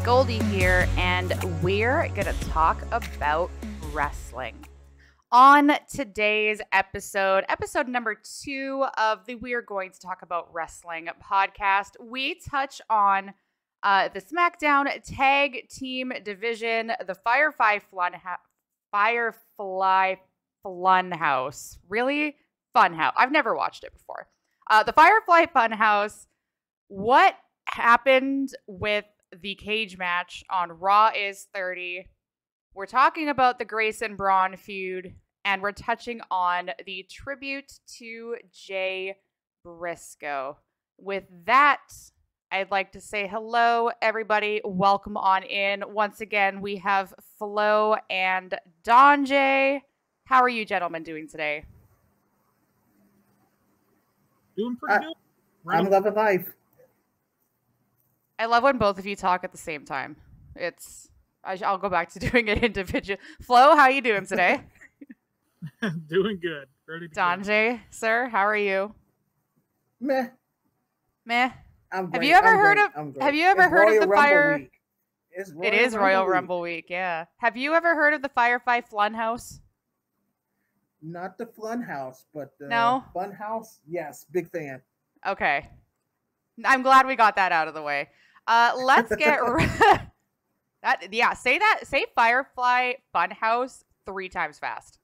Goldie here, and we're going to talk about wrestling. On today's episode number 2 of the We're Going to Talk About Wrestling podcast, we touch on the SmackDown Tag Team Division, the Firefly Funhouse. Really? Funhouse. I've never watched it before. The Firefly Funhouse. What happened with the cage match on Raw is 30. We're talking about the Grace and Braun feud, and we're touching on the tribute to Jay Briscoe. With that, I'd like to say hello, everybody. Welcome on in. Once again, we have Flo and Donjay. How are you gentlemen doing today? Doing pretty good. I'm loving life. I love when both of you talk at the same time. I'll go back to doing it individually. Flo, how are you doing today? Doing good. Ready to Donjay, sir, how are you? Meh. I'm great. Have you ever heard of the Fire? Week. It is Royal Rumble week, yeah. Have you ever heard of the Firefly Funhouse? Not the Funhouse, but the Funhouse. Yes, big fan. Okay. I'm glad we got that out of the way. Let's get say Firefly Funhouse 3 times fast.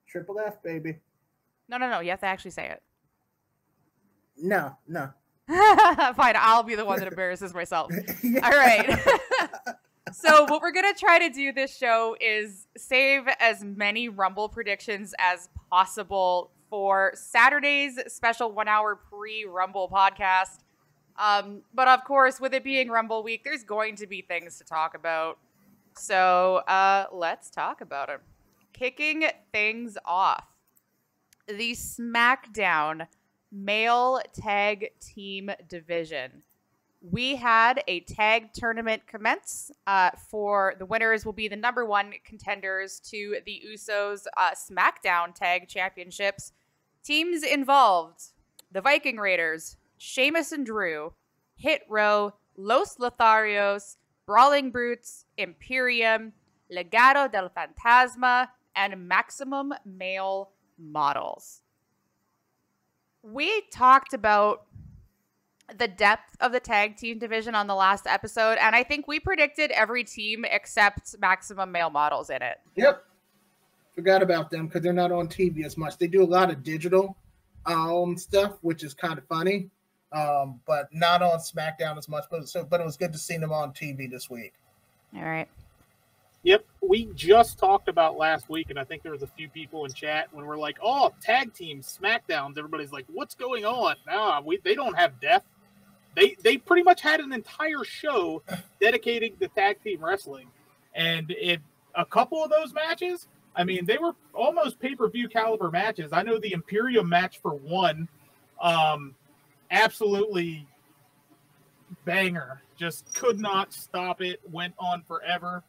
Triple F, baby. No. You have to actually say it. No. Fine, I'll be the one that embarrasses myself. Yeah. All right. So what we're going to try to do this show is save as many Rumble predictions as possible for Saturday's special 1-hour pre-Rumble podcast. But of course, with it being Rumble week, there's going to be things to talk about. So let's talk about them. Kicking things off, the SmackDown Male Tag Team Division. We had a tag tournament commence. For the winners will be the number 1 contenders to the Usos SmackDown Tag Championships. Teams involved: the Viking Raiders, Sheamus and Drew, Hit Row, Los Lotharios, Brawling Brutes, Imperium, Legado del Fantasma, and Maximum Male Models. We talked about the depth of the tag team division on the last episode, and I think we predicted every team except Maximum Male Models in it. Yep. Forgot about them because they're not on TV as much. They do a lot of digital stuff, which is kind of funny, but not on SmackDown as much. But it was good to see them on TV this week. All right. Yep, we just talked about last week, and I think there was a few people in chat when we're like, "Oh, tag teams, SmackDowns." Everybody's like, "What's going on?" Nah, they don't have death. They pretty much had an entire show dedicated to tag team wrestling, and a couple of those matches, I mean, they were almost pay-per-view caliber matches. I know the Imperium match for one, absolutely banger. Just could not stop it. Went on forever.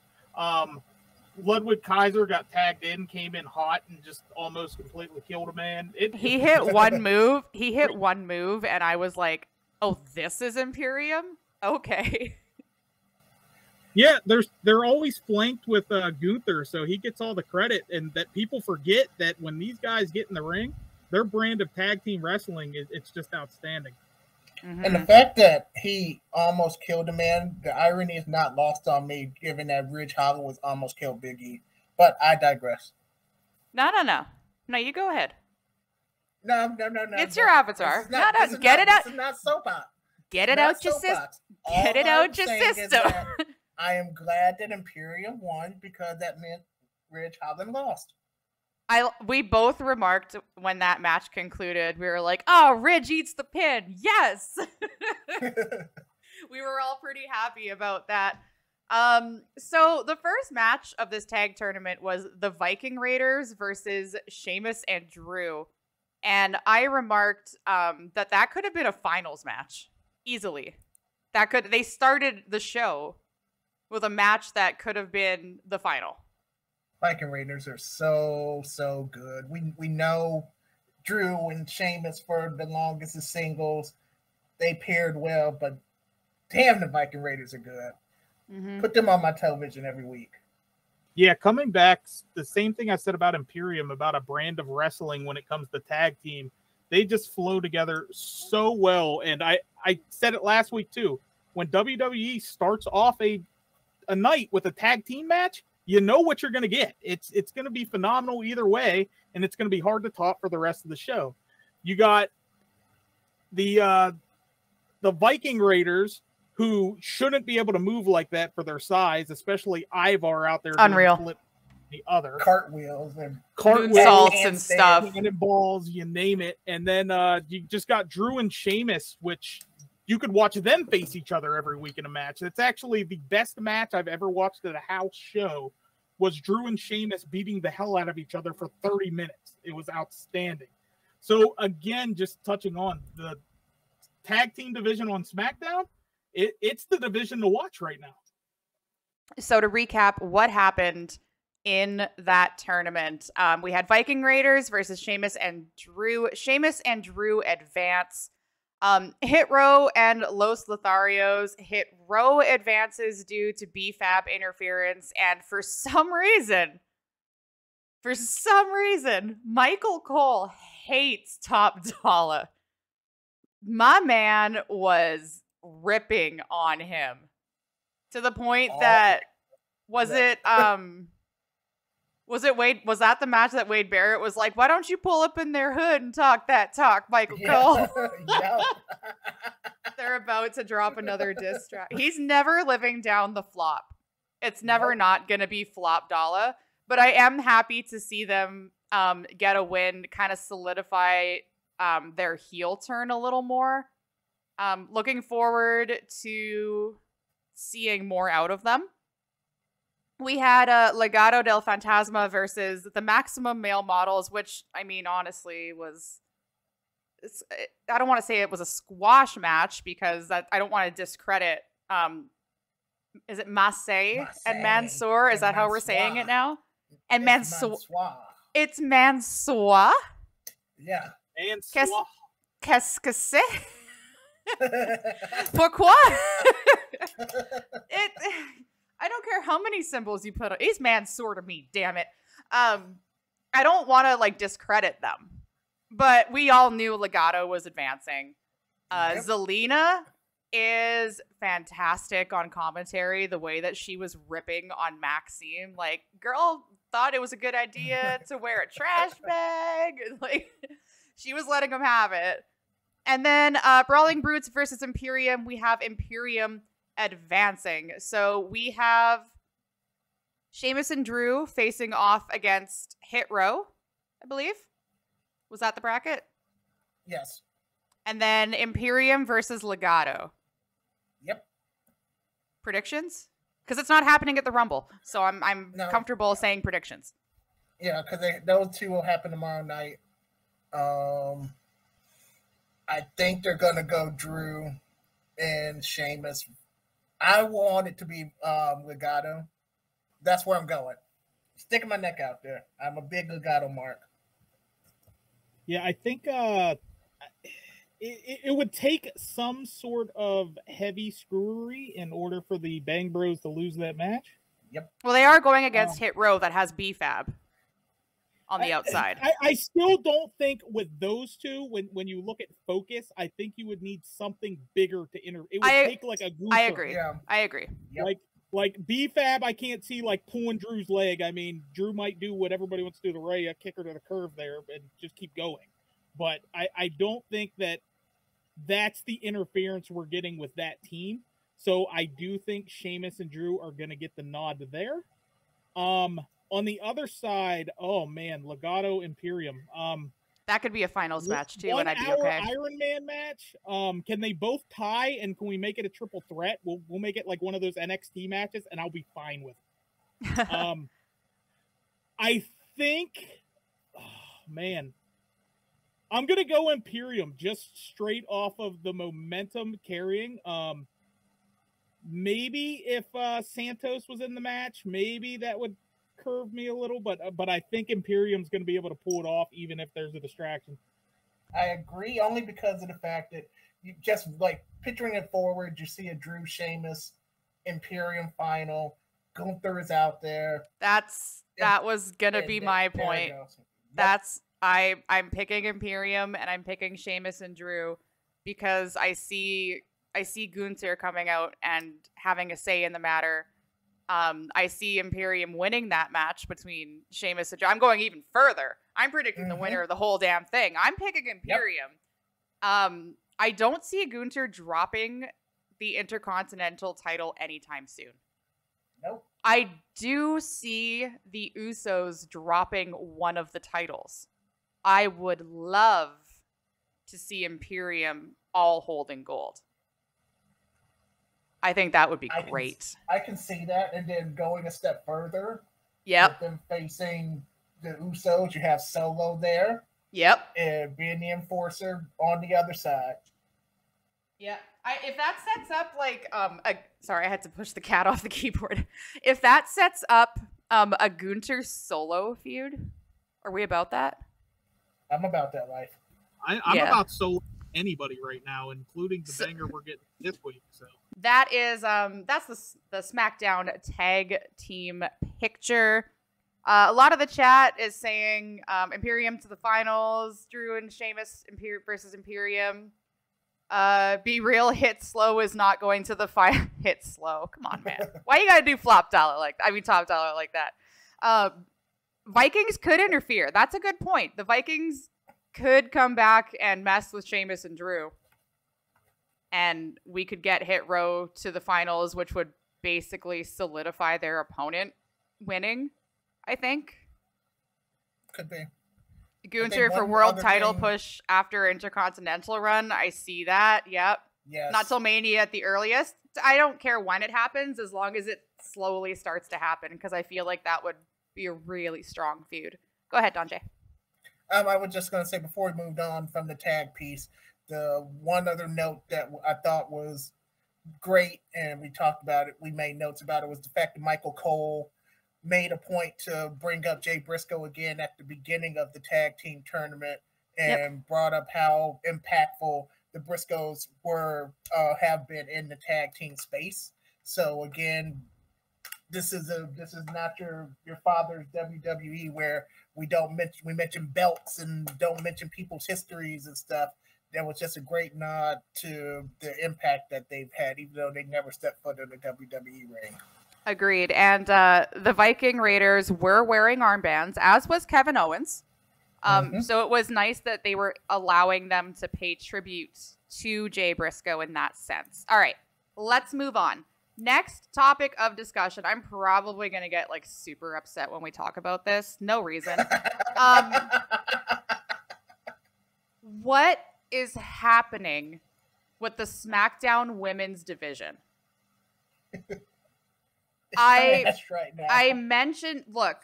Ludwig Kaiser got tagged in, came in hot, and just almost completely killed a man. He hit one move. And I was like, "Oh, this is Imperium? Okay." Yeah, they're always flanked with Gunther, so he gets all the credit, and that people forget that when these guys get in the ring, their brand of tag team wrestling it's just outstanding. Mm-hmm. And the fact that he almost killed a man, the irony is not lost on me, given that Ridge Holland was almost killed Big E. But I digress. No. No, you go ahead. No. It's your avatar. Get it out. This is not soap opera. Get it out your system. Get it out your system. I am glad that Imperium won because that meant Ridge Holland lost. We both remarked when that match concluded, we were like, "Oh, Ridge eats the pin." Yes. We were all pretty happy about that. So the first match of this tag tournament was the Viking Raiders versus Sheamus and Drew. And I remarked that could have been a finals match easily. They started the show with a match that could have been the final. Viking Raiders are so good. We know Drew and Sheamus for the longest as singles. They paired well, but damn, the Viking Raiders are good. Mm-hmm. Put them on my television every week. Yeah, coming back, the same thing I said about Imperium, about a brand of wrestling when it comes to tag team. They just flow together so well. And I said it last week too. When WWE starts off a night with a tag team match, you know what you're going to get. It's going to be phenomenal either way, and it's going to be hard to top for the rest of the show. You got the Viking Raiders, who shouldn't be able to move like that for their size, especially Ivar out there. Unreal. Flip the other Cartwheels and moonsaults and stuff. Cannonballs, you name it. And then you just got Drew and Sheamus, which you could watch them face each other every week in a match. It's actually the best match I've ever watched at a house show, was Drew and Sheamus beating the hell out of each other for 30 minutes. It was outstanding. So again, just touching on the tag team division on SmackDown, it's the division to watch right now. So to recap what happened in that tournament, we had Viking Raiders versus Sheamus and Drew. Sheamus and Drew advance. Hit Row and Los Lotharios. Hit Row advances due to BFAB interference, and for some reason, Michael Cole hates Top Dollar. My man was ripping on him to the point that was that the match that Wade Barrett was like, why don't you pull up in their hood and talk that talk, Michael Cole? Yeah. They're about to drop another diss track. He's never living down the flop. It's never not going to be Flop Dollar, but I am happy to see them get a win, kind of solidify their heel turn a little more. Looking forward to seeing more out of them. We had Legado del Fantasma versus the Maximum Male Models, which, I mean, honestly, I don't want to say it was a squash match because I don't want to discredit. Is it Massey and Mansoor? Is that how we're saying it now? And Mansoor. It's Mansoor. Yeah. Qu'est-ce que c'est? Pourquoi? I don't care how many symbols you put on. He's Mansoor to me, damn it. I don't want to discredit them, but we all knew Legado was advancing. Zelina is fantastic on commentary. The way that she was ripping on Maxime, girl thought it was a good idea to wear a trash bag. She was letting him have it. And then Brawling Brutes versus Imperium. We have Imperium advancing. So we have Sheamus and Drew facing off against Hit Row, I believe. Was that the bracket? Yes. And then Imperium versus Legado. Yep. Predictions? Because it's not happening at the Rumble, so I'm comfortable saying predictions. Yeah, because those two will happen tomorrow night. I think they're gonna go Drew and Sheamus. I want it to be Legado. That's where I'm going. Sticking my neck out there. I'm a big Legado mark. Yeah, I think it would take some sort of heavy screwery in order for the Bang Bros to lose that match. Yep. Well, they are going against Hit Row that has BFAB on the outside. I still don't think with those two, when you look at focus, I think you would need something bigger to enter. It would take a Gunther. I agree. Yeah. I agree. Yep. Like BFAB, I can't see pulling Drew's leg. I mean, Drew might do what everybody wants to do, the Rhea, kick her to the curve there and just keep going. But I don't think that's the interference we're getting with that team. So I do think Sheamus and Drew are going to get the nod there. On the other side, oh man, Legado Imperium. That could be a finals match too, and I'd be okay. Iron Man match. Can they both tie, and can we make it a triple threat? We'll make it like one of those NXT matches, and I'll be fine with it. I think, man, I'm gonna go Imperium just straight off of the momentum carrying. Maybe if Santos was in the match, maybe that would curve me a little, but I think Imperium's going to be able to pull it off even if there's a distraction. I agree, only because of the fact that you just picturing it forward, you see a Drew Sheamus Imperium final. Gunther is out there. That was gonna be my point. Yep. I'm picking Imperium and I'm picking Sheamus and Drew because I see Gunther coming out and having a say in the matter. I see Imperium winning that match between Sheamus and Drew. I'm going even further. I'm predicting the winner of the whole damn thing. I'm picking Imperium. Yep. I don't see Gunther dropping the Intercontinental title anytime soon. Nope. I do see the Usos dropping one of the titles. I would love to see Imperium all holding gold. I think that would be great. I can see that, and then going a step further. Yep. With them facing the Usos, you have Solo there. Yep. And being the enforcer on the other side. Yeah. If that sets up like sorry, I had to push the cat off the keyboard. If that sets up a Gunther Solo feud, are we about that? I'm about that life. I'm about Solo anybody right now, including the banger we're getting this week. So that is that's the SmackDown tag team picture. A lot of the chat is saying Imperium to the finals, Drew and Sheamus versus Imperium. Be Real Hit Slow is not going to the final. Hit Slow. Come on, man. Why you gotta do top dollar like that? Vikings could interfere. That's a good point. The Vikings could come back and mess with Sheamus and Drew. And we could get Hit Row to the finals, which would basically solidify their opponent winning, I think. Could be. Gunther for world title push after Intercontinental run. I see that. Yep. Yes. Not till Mania at the earliest. I don't care when it happens as long as it slowly starts to happen because I feel like that would be a really strong feud. Go ahead, Donjay. I was just going to say before we moved on from the tag piece, the one other note that I thought was great, and we talked about it, we made notes about it, was the fact that Michael Cole made a point to bring up Jay Briscoe again at the beginning of the tag team tournament and brought up how impactful the Briscoes have been in the tag team space. So again, this is not your father's WWE where we mention belts and don't mention people's histories and stuff. That was just a great nod to the impact that they've had, even though they never stepped foot in the WWE ring. Agreed. And the Viking Raiders were wearing armbands, as was Kevin Owens. So it was nice that they were allowing them to pay tribute to Jay Briscoe in that sense. All right, let's move on. Next topic of discussion. I'm probably going to get like super upset when we talk about this. No reason. What is happening with the SmackDown women's division? I mentioned, look,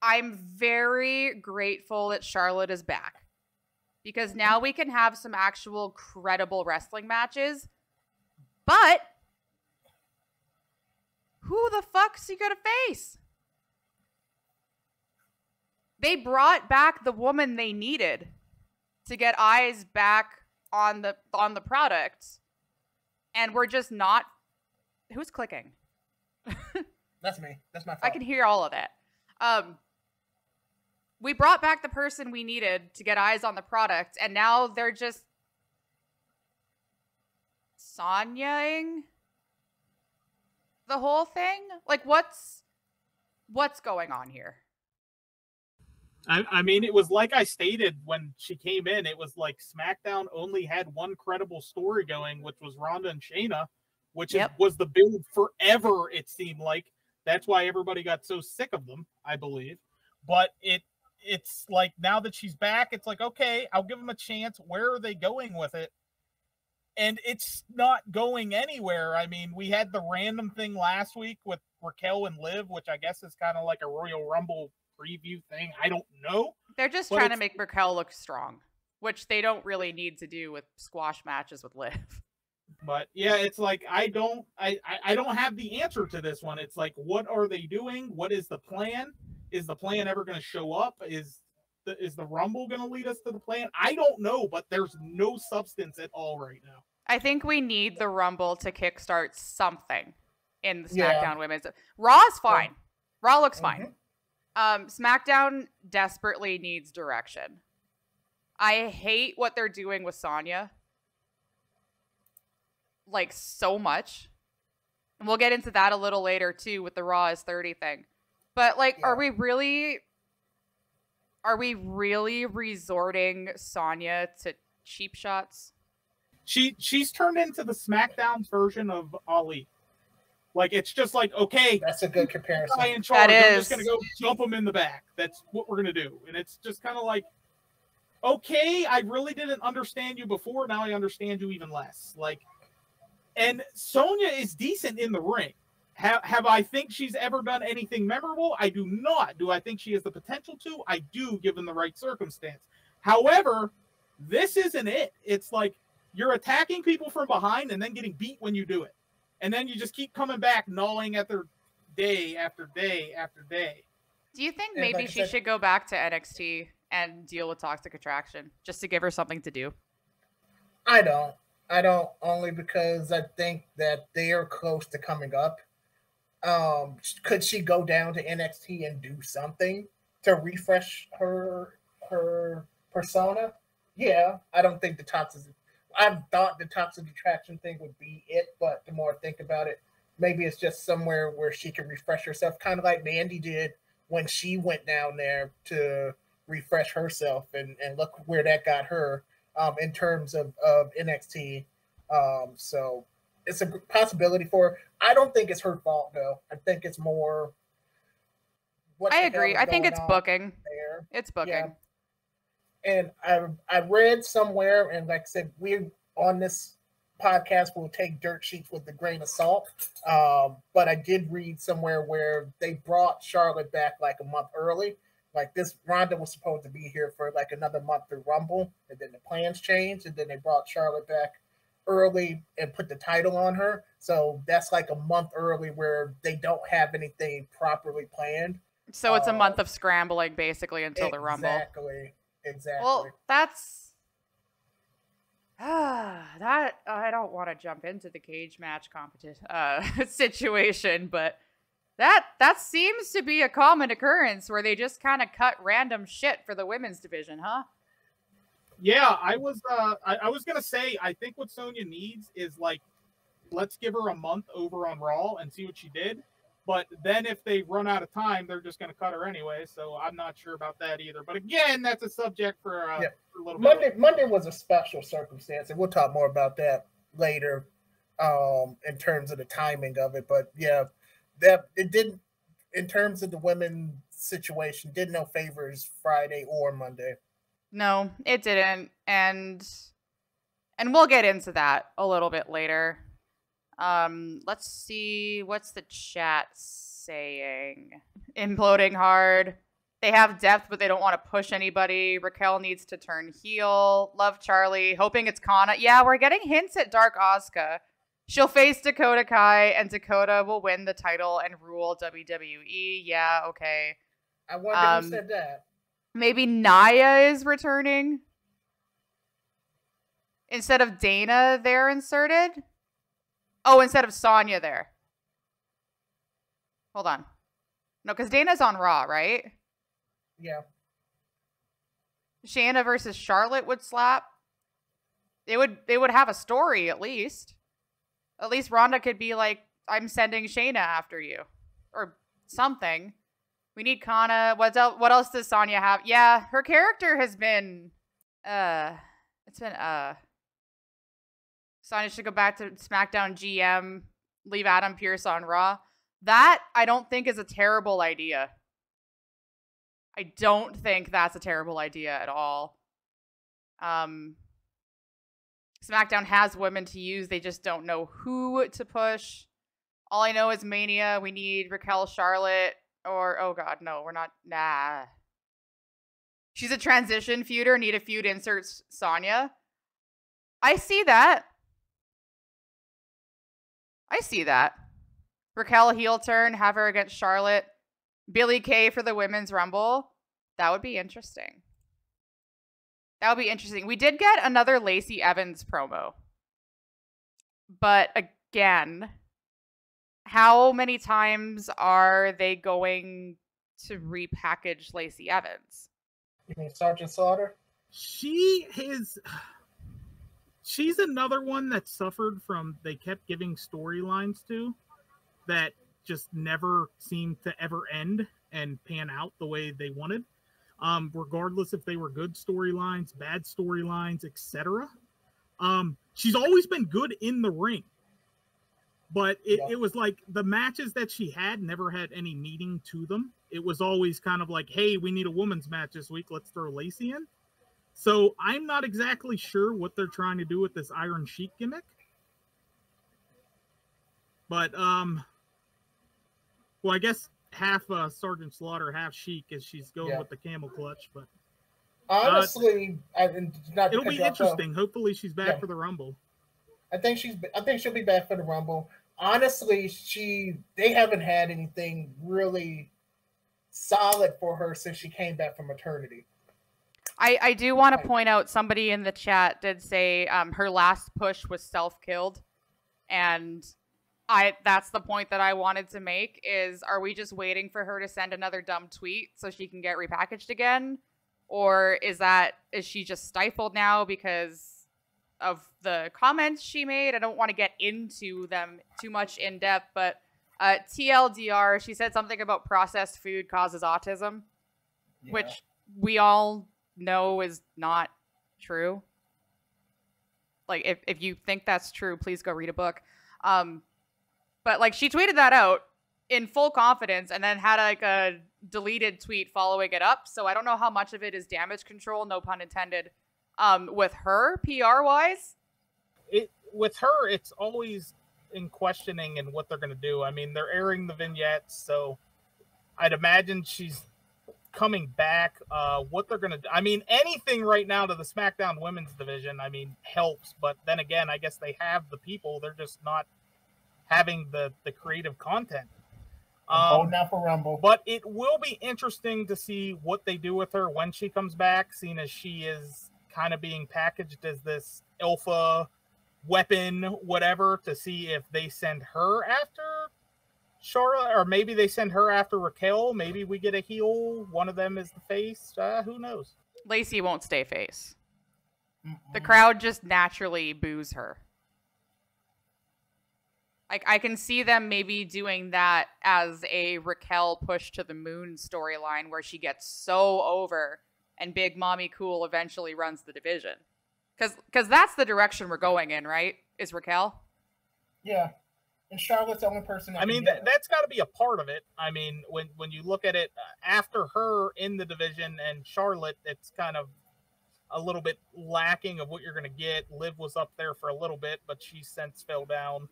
I'm very grateful that Charlotte is back because now we can have some actual credible wrestling matches. But who the fuck's he gonna face? They brought back the woman they needed to get eyes back on the product, and we're just not. Who's clicking? That's me. That's my fault. I can hear all of that. We brought back the person we needed to get eyes on the product, and now they're just Sonyaing the whole thing. Like, what's going on here? I mean, it was like I stated when she came in. It was like SmackDown only had one credible story going, which was Ronda and Shayna, which was the build forever, it seemed like. That's why everybody got so sick of them, I believe. But it's like now that she's back, it's like, okay, I'll give them a chance. Where are they going with it? And it's not going anywhere. I mean, we had the random thing last week with Raquel and Liv, which I guess is kind of like a Royal Rumble preview thing. I don't know. They're just trying to make Raquel look strong, which they don't really need to do with squash matches with Liv. But yeah, it's like I don't have the answer to this one. It's like, what are they doing? What is the plan? Is the plan ever going to show up? Is the Rumble going to lead us to the plan? I don't know, but there's no substance at all right now. I think we need the Rumble to kickstart something. in the SmackDown women's. Raw is fine. Raw looks fine. SmackDown desperately needs direction. I hate what they're doing with Sonya. Like, so much. And we'll get into that a little later, too, with the Raw is 30 thing. But, like, are we really resorting Sonya to cheap shots? She's turned into the SmackDown version of Ali. Like, it's just like, okay, that's a good comparison. In charge, I'm just gonna go jump him in the back. That's what we're gonna do. And it's just kind of like, okay, I really didn't understand you before. Now I understand you even less. Like, and Sonya is decent in the ring. Have I think she's ever done anything memorable? I do not. Do I think she has the potential to? I do, given the right circumstance. However, this isn't it. It's like you're attacking people from behind and then getting beat when you do it. And then you just keep coming back, gnawing at their day after day after day. Do you think maybe she should go back to NXT and deal with Toxic Attraction just to give her something to do? I don't, only because I think that they are close to coming up. Could she go down to NXT and do something to refresh her persona? Yeah, I don't think I thought the Toxic Attraction thing would be it, but the more I think about it, maybe it's just somewhere where she can refresh herself, kind of like Mandy did when she went down there to refresh herself, and look where that got her in terms of NXT. So it's a possibility for her. I don't think it's her fault, though. I think it's more... I agree. I think it's booking. There. It's booking. Yeah. And I read somewhere, and like I said, we on this podcast will take dirt sheets with a grain of salt. But I did read somewhere where they brought Charlotte back like a month early. Like this, Ronda was supposed to be here for like another month to Rumble, and then the plans changed, and then they brought Charlotte back early and put the title on her. So that's like a month early where they don't have anything properly planned. So it's a month of scrambling basically until the Rumble. Exactly. Well, that's that I don't want to jump into the cage match competition situation, but that seems to be a common occurrence where they just kind of cut random shit for the women's division, huh? Yeah, I was gonna say I think what Sonya needs is like, let's give her a month over on Raw and see what she did. But then if they run out of time, they're just going to cut her anyway. So I'm not sure about that either. But again, that's a subject for a little bit. Monday was a special circumstance, and we'll talk more about that later in terms of the timing of it. But yeah, that it didn't, in terms of the women's situation, did no favors Friday or Monday. No, it didn't. And we'll get into that a little bit later. Let's see, what's the chat saying? Imploding hard. They have depth, but they don't want to push anybody. Raquel needs to turn heel. Love Charlie. Hoping it's Kana. Yeah, we're getting hints at Dark Asuka. She'll face Dakota Kai, and Dakota will win the title and rule WWE. Yeah, okay. I wonder who said that. Maybe Nia is returning. Instead of Dana, they're inserted. Oh, instead of Sonya there. Hold on. No, because Dana's on Raw, right? Yeah. Shayna versus Charlotte would slap. They would have a story at least. At least Ronda could be like, I'm sending Shayna after you. Or something. We need Kana. What else does Sonya have? Yeah, her character has been Sonya should go back to SmackDown GM, leave Adam Pearce on Raw. That, I don't think, is a terrible idea. I don't think that's a terrible idea at all. SmackDown has women to use. They just don't know who to push. All I know is Mania. We need Raquel, Charlotte, or, oh God, no, we're not. Nah. She's a transition feuder. Need a feud, inserts Sonya. I see that. Raquel heel turn, have her against Charlotte. Billie Kay for the Women's Rumble. That would be interesting. We did get another Lacey Evans promo. But again, how many times are they going to repackage Lacey Evans? You mean Sergeant Slaughter? She's another one that suffered from, they kept giving storylines to that just never seemed to ever end and pan out the way they wanted. Regardless if they were good storylines, bad storylines, etc. She's always been good in the ring. But it was like the matches that she had never had any meaning to them. It was always kind of like, hey, we need a women's match this week. Let's throw Lacey in. So I'm not exactly sure what they're trying to do with this Iron Sheik gimmick. But, well, I guess half Sergeant Slaughter, half Sheik, as she's going with the camel clutch. But honestly, it'll be interesting. Hopefully she's back for the Rumble. I think she'll be back for the Rumble. Honestly, they haven't had anything really solid for her since she came back from maternity. I do want to point out, somebody in the chat did say her last push was self-killed, and that's the point that I wanted to make is, are we just waiting for her to send another dumb tweet so she can get repackaged again? Or is she just stifled now because of the comments she made? I don't want to get into them too much in depth, but TLDR, she said something about processed food causes autism, which we all know is not true. Like, if you think that's true, please go read a book. But like, she tweeted that out in full confidence and then had like a deleted tweet following it up. So I don't know how much of it is damage control, no pun intended, with her PR wise. With her, it's always in questioning and what they're going to do. I mean, they're airing the vignettes, so I'd imagine she's coming back. What they're going to do, I mean, anything right now to the SmackDown women's division, I mean, helps. But then again, I guess they have the people. They're just not having the creative content. Holding out for Rumble. But it will be interesting to see what they do with her when she comes back, seeing as she is kind of being packaged as this alpha weapon, whatever, to see if they send her after Charlotte, or maybe they send her after Raquel. Maybe we get a heel. One of them is the face. Who knows? Lacey won't stay face. The crowd just naturally boos her. Like, I can see them maybe doing that as a Raquel push to the moon storyline where she gets so over and Big Mommy Cool eventually runs the division. Because that's the direction we're going in, right? Is Raquel? Yeah. And Charlotte's the only person. I mean, that's got to be a part of it. I mean, when you look at it, after her in the division and Charlotte, it's kind of a little bit lacking of what you're going to get. Liv was up there for a little bit, but she since fell down.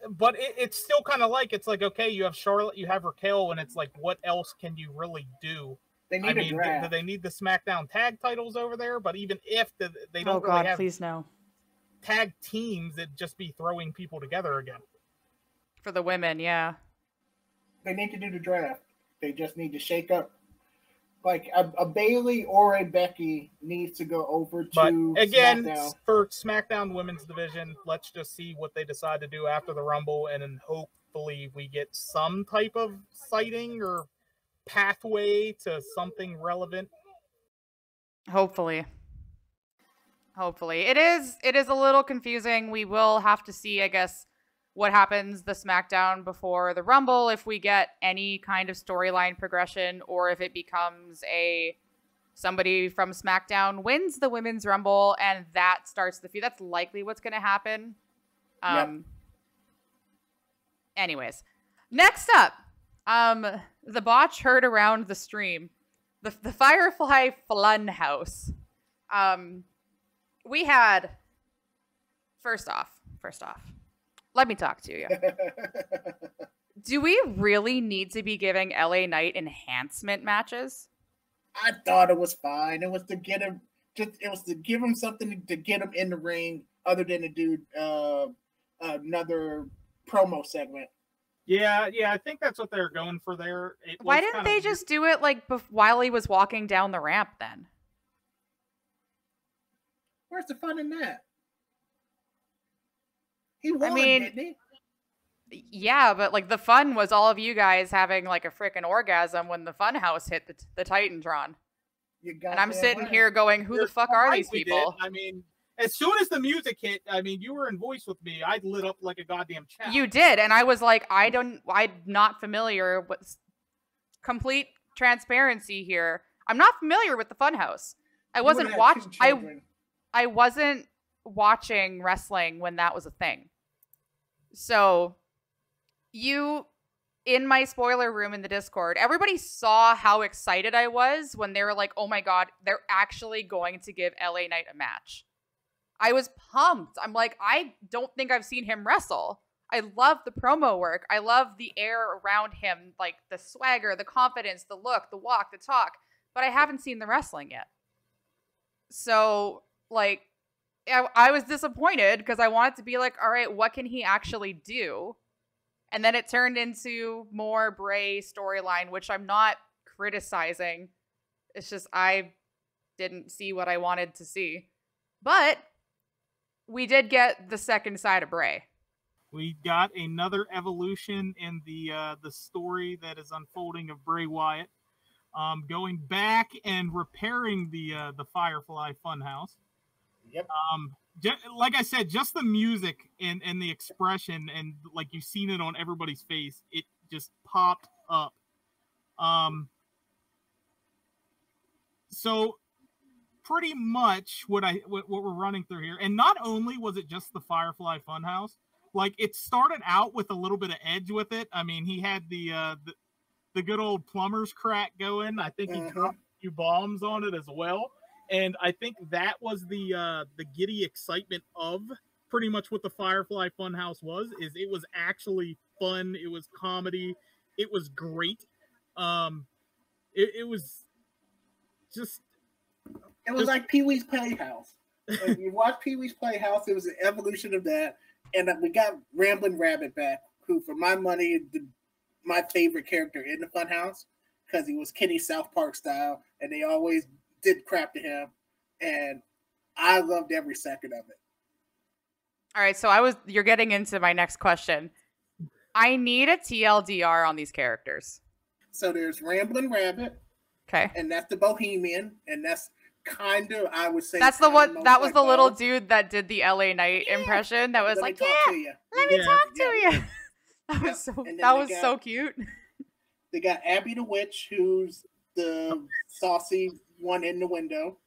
But it's still kind of like, it's like, okay, you have Charlotte, you have Raquel, and it's like, what else can you really do? They need a draft. Do they need the SmackDown tag titles over there? But even if they don't really have please no tag teams, it'd just be throwing people together again. For the women, yeah. They need to do the draft. They just need to shake up. Like a Bailey or a Becky needs to go over to SmackDown. For SmackDown Women's Division, let's just see what they decide to do after the Rumble, and then hopefully we get some type of sighting or pathway to something relevant. Hopefully. It is a little confusing. We will have to see, I guess, what happens the SmackDown before the Rumble, if we get any kind of storyline progression, or if it becomes somebody from SmackDown wins the Women's Rumble and that starts the feud. That's likely what's going to happen. Anyways, next up, the botch heard around the stream, the Firefly Funhouse. We had, first off, let me talk to you. Do we really need to be giving LA Knight enhancement matches? I thought it was fine. It was to get him, give him something to get him in the ring, other than to do another promo segment. Yeah, I think that's what they're going for there. Why didn't they just do it like while he was walking down the ramp then? Where's the fun in that? He won, I mean, didn't he? yeah, but like the fun was all of you guys having like a freaking orgasm when the Funhouse hit the Titantron. And I'm sitting here going, who the fuck are these people? I mean, as soon as the music hit, I mean, you were in voice with me. I lit up like a goddamn child. You did, and I was like, I'm not familiar with complete transparency here. I'm not familiar with the Funhouse. I wasn't watching wrestling when that was a thing. So you in my spoiler room in the Discord, everybody saw how excited I was when they were like, oh my God, they're actually going to give LA Knight a match. I was pumped. I'm like, I don't think I've seen him wrestle. I love the promo work. I love the air around him, like the swagger, the confidence, the look, the walk, the talk. But I haven't seen the wrestling yet. So, like, I was disappointed because I wanted to be like, all right, what can he actually do? And then it turned into more Bray storyline, which I'm not criticizing. It's just I didn't see what I wanted to see. But we did get the second side of Bray. We got another evolution in the story that is unfolding of Bray Wyatt, going back and repairing the Firefly Funhouse. Yep. Like I said, just the music and the expression, and like you've seen it on everybody's face, it just popped up. So pretty much what we're running through here, and not only was it just the Firefly Funhouse, like it started out with a little bit of edge with it. I mean, he had the good old plumber's crack going. I think he dropped a few bombs on it as well. And I think that was the giddy excitement of pretty much what the Firefly Funhouse was. Is it was actually fun. It was comedy. It was great. It was just. It was like Pee-wee's Playhouse. Like you watch Pee-wee's Playhouse, it was an evolution of that. And we got Ramblin' Rabbit back, who, for my money, my favorite character in the Funhouse, because he was Kenny South Park style, and they always did crap to him, and I loved every second of it. All right, so you're getting into my next question. I need a TLDR on these characters. So there's Ramblin' Rabbit. Okay. And that's the Bohemian, and that's kind of, I would say, that's the one that was like the little dude that did the LA Knight impression that was like, let me talk to you. That was so cute. They got Abby the Witch, who's the saucy one in the window.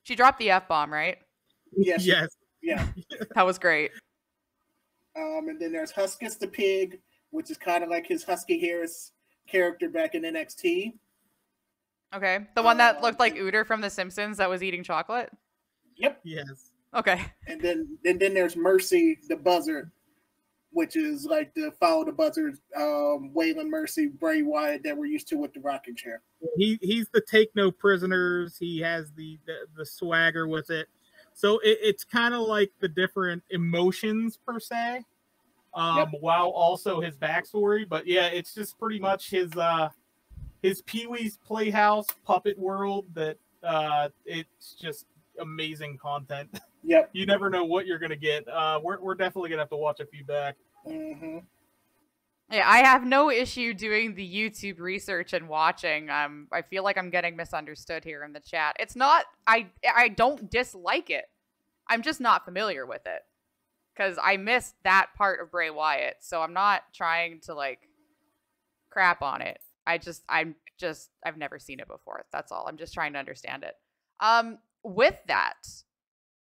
She dropped the F-bomb, right? Yes. Yeah. That was great. And then there's Huskus the Pig, which is kind of like his Husky Harris character back in NXT. Okay. The one that looked like Uter from The Simpsons that was eating chocolate? Yep. Yes. Okay. And then there's Mercy the Buzzard, which is like the Follow the Buzzard, Waylon Mercy, Bray Wyatt that we're used to with the rocking chair. He's the take no prisoners. He has the swagger with it. So it's kind of like the different emotions per se, while also his backstory. But yeah, it's just pretty much his Pee-wee's Playhouse puppet world that it's just amazing content. Yep. You never know what you're gonna get. We're definitely gonna have to watch a few back. Mm-hmm. Yeah, I have no issue doing the YouTube research and watching. I feel like I'm getting misunderstood here in the chat. It's not, I don't dislike it. I'm just not familiar with it. Because I missed that part of Bray Wyatt. So I'm not trying to like crap on it. I've never seen it before. That's all. I'm just trying to understand it. With that,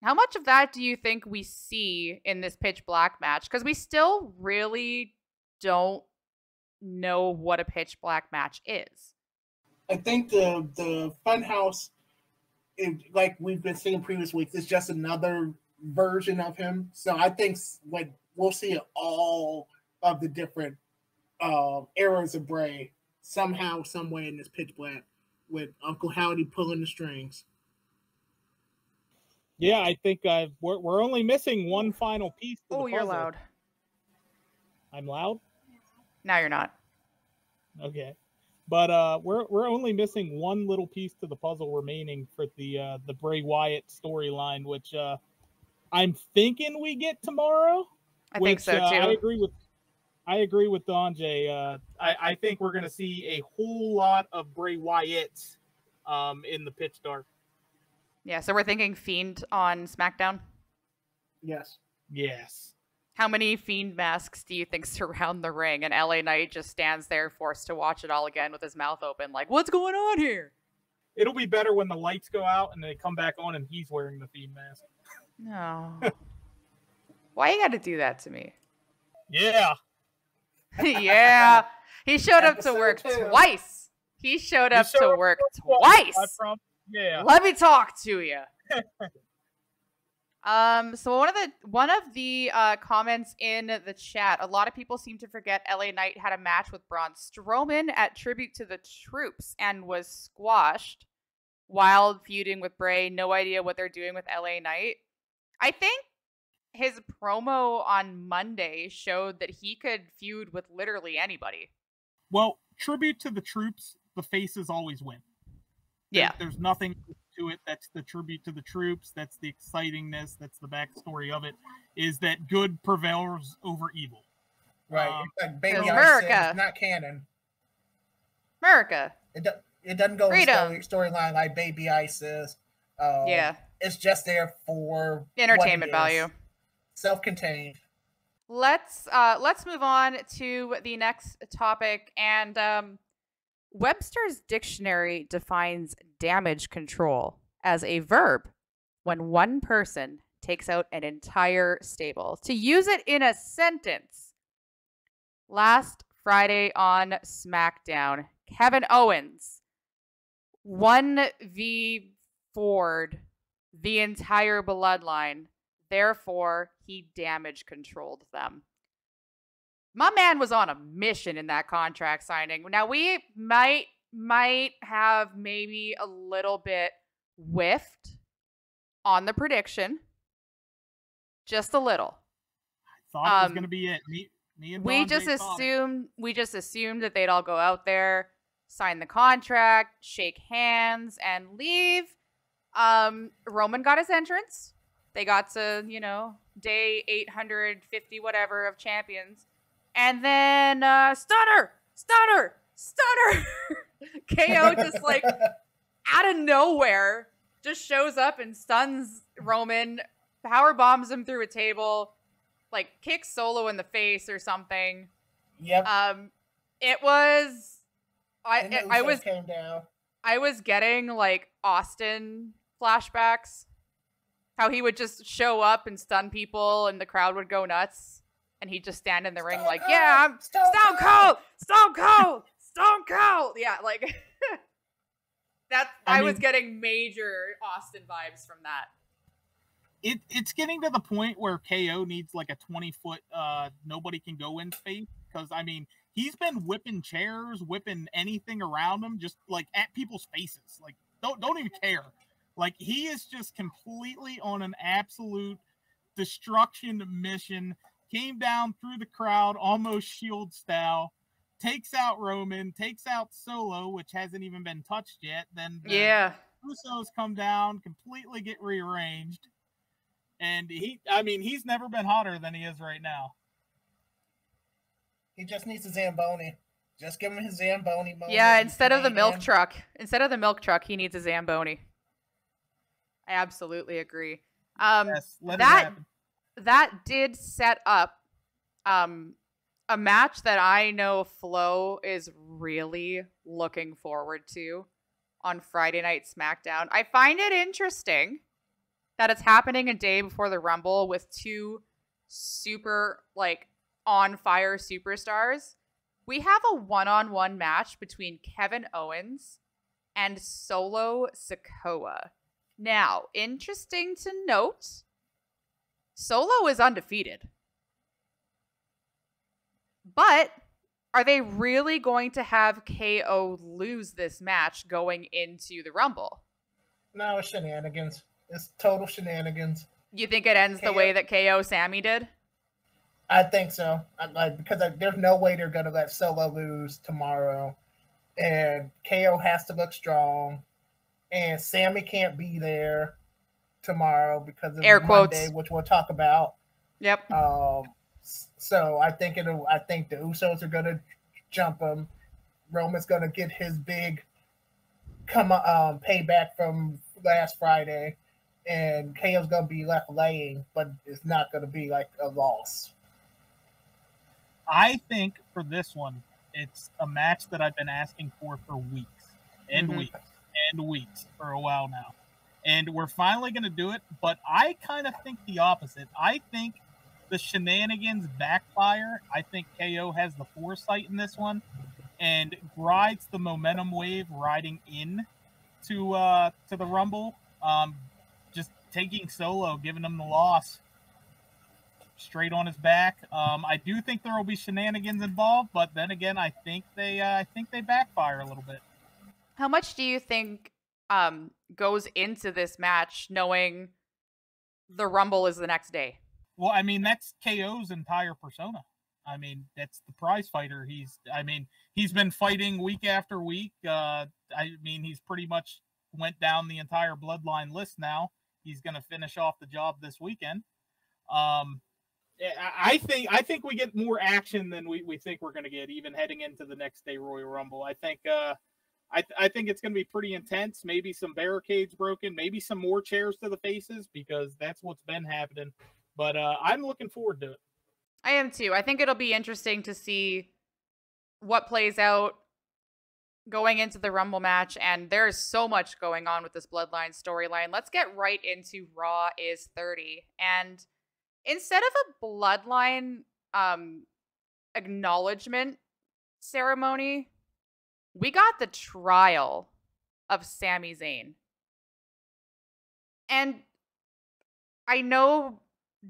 how much of that do you think we see in this Pitch Black match? Because we still really don't know what a Pitch Black match is. I think the Funhouse, like we've been seeing previous weeks, is just another version of him. So I think we'll see all of the different eras of Bray somehow, some way in this Pitch Black, with Uncle Howdy pulling the strings. Yeah, I think we're only missing one final piece to the puzzle. You're loud. I'm loud? Now you're not. Okay. But we're only missing one little piece to the puzzle remaining for the Bray Wyatt storyline, which I'm thinking we get tomorrow. I think so too. I agree with Don J. I think we're going to see a whole lot of Bray Wyatt in the pitch dark. Yeah, so we're thinking Fiend on SmackDown? Yes. Yes. How many Fiend masks do you think surround the ring and LA Knight just stands there forced to watch it all again with his mouth open like, what's going on here? It'll be better when the lights go out and they come back on and he's wearing the Fiend mask. No. Why you got to do that to me? Yeah. Yeah. He showed up to work twice. He showed up to work twice. Yeah. Let me talk to you. So one of the comments in the chat, a lot of people seem to forget LA Knight had a match with Braun Strowman at Tribute to the Troops and was squashed while feuding with Bray. No idea what they're doing with LA Knight. I think his promo on Monday showed that he could feud with literally anybody. Well, Tribute to the Troops, the faces always win. Yeah. There's nothing to it. That's the tribute to the troops. That's the excitingness. That's the backstory of it, is that good prevails over evil. Right. Like Baby America. Ice is not canon. America. It doesn't go in the storyline like Baby Ice is. Yeah. It's just there for entertainment value. Self-contained. Let's move on to the next topic. And Webster's dictionary defines damage control as a verb when one person takes out an entire stable. To use it in a sentence, last Friday on SmackDown, Kevin Owens 1v4'd the entire bloodline. Therefore, he damage controlled them. My man was on a mission in that contract signing. Now, we might have maybe a little bit whiffed on the prediction. Just a little. I thought it was going to be it. Me and we just assumed that they'd all go out there, sign the contract, shake hands, and leave. Roman got his entrance. They got to, day 850 whatever of champions. And then Stunner! KO just like out of nowhere just shows up and stuns Roman, power bombs him through a table, like kicks Solo in the face or something. Yep. It was I was getting like Austin flashbacks. How he would just show up and stun people and the crowd would go nuts. And he'd just stand in the ring like, yeah, I'm Stone Cold. Yeah, like I was getting major Austin vibes from that. It's getting to the point where KO needs like a 20-foot nobody can go in space. Because, he's been whipping chairs, whipping anything around him, just like at people's faces. Like, don't even care. Like, he is just completely on an absolute destruction mission. Came down through the crowd, almost Shield style, takes out Roman, takes out Solo, which hasn't even been touched yet. Then the Usos come down, completely get rearranged. And he's never been hotter than he is right now. He just needs a Zamboni. Just give him his Zamboni moment. Yeah, instead of the milk truck, he needs a Zamboni. I absolutely agree. Yes, let it happen. That did set up a match that I know Flo is really looking forward to on Friday Night SmackDown. I find it interesting that it's happening a day before the Rumble with two super, on fire superstars. We have a one-on-one match between Kevin Owens and Solo Sikoa. Now, interesting to note, Solo is undefeated. But are they really going to have KO lose this match going into the Rumble? No, it's shenanigans. It's total shenanigans. You think it ends the way that KO Sammy did? I think so. Because there's no way they're going to let Solo lose tomorrow. And KO has to look strong. And Sammy can't be there tomorrow because of Air Monday, quotes. which we'll talk about. Yep. So I think the Usos are gonna jump him. Roman's gonna get his big payback from last Friday, and KO's gonna be left laying, but it's not gonna be like a loss. I think for this one, it's a match that I've been asking for weeks and weeks and weeks for a while now. And we're finally going to do it, but I kind of think the opposite. I think the shenanigans backfire. I think KO has the foresight in this one and rides the momentum wave riding in to the Rumble, just taking Solo, giving him the loss straight on his back. I do think there will be shenanigans involved, but then again, I think they backfire a little bit. How much do you think goes into this match, knowing the Rumble is the next day? Well, I mean, that's KO's entire persona. I mean, that's the prize fighter. He's been fighting week after week. He's pretty much went down the entire bloodline list now. He's going to finish off the job this weekend. I think we get more action than we think we're going to get, even heading into the next day Royal Rumble. I think it's going to be pretty intense. Maybe some barricades broken, maybe some more chairs to the faces, because that's what's been happening. But I'm looking forward to it. I am too. I think it'll be interesting to see what plays out going into the Rumble match. And there's so much going on with this Bloodline storyline. Let's get right into Raw is 30. And instead of a Bloodline acknowledgement ceremony, we got the trial of Sami Zayn. And I know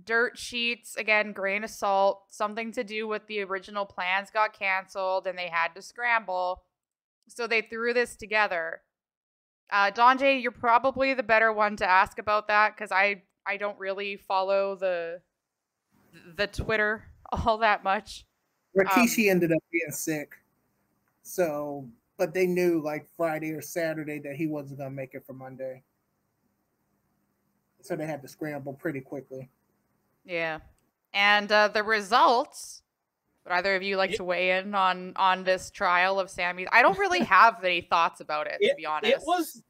dirt sheets, again, grain of salt, something to do with the original plans got canceled and they had to scramble. So they threw this together. Donjay, you're probably the better one to ask about that, because I don't really follow the Twitter all that much. Rikishi ended up being sick. So, but they knew like Friday or Saturday that he wasn't going to make it for Monday. So they had to scramble pretty quickly. Yeah. And the results, would either of you like to weigh in on this trial of Sami? I don't really have any thoughts about it, to be honest. It was,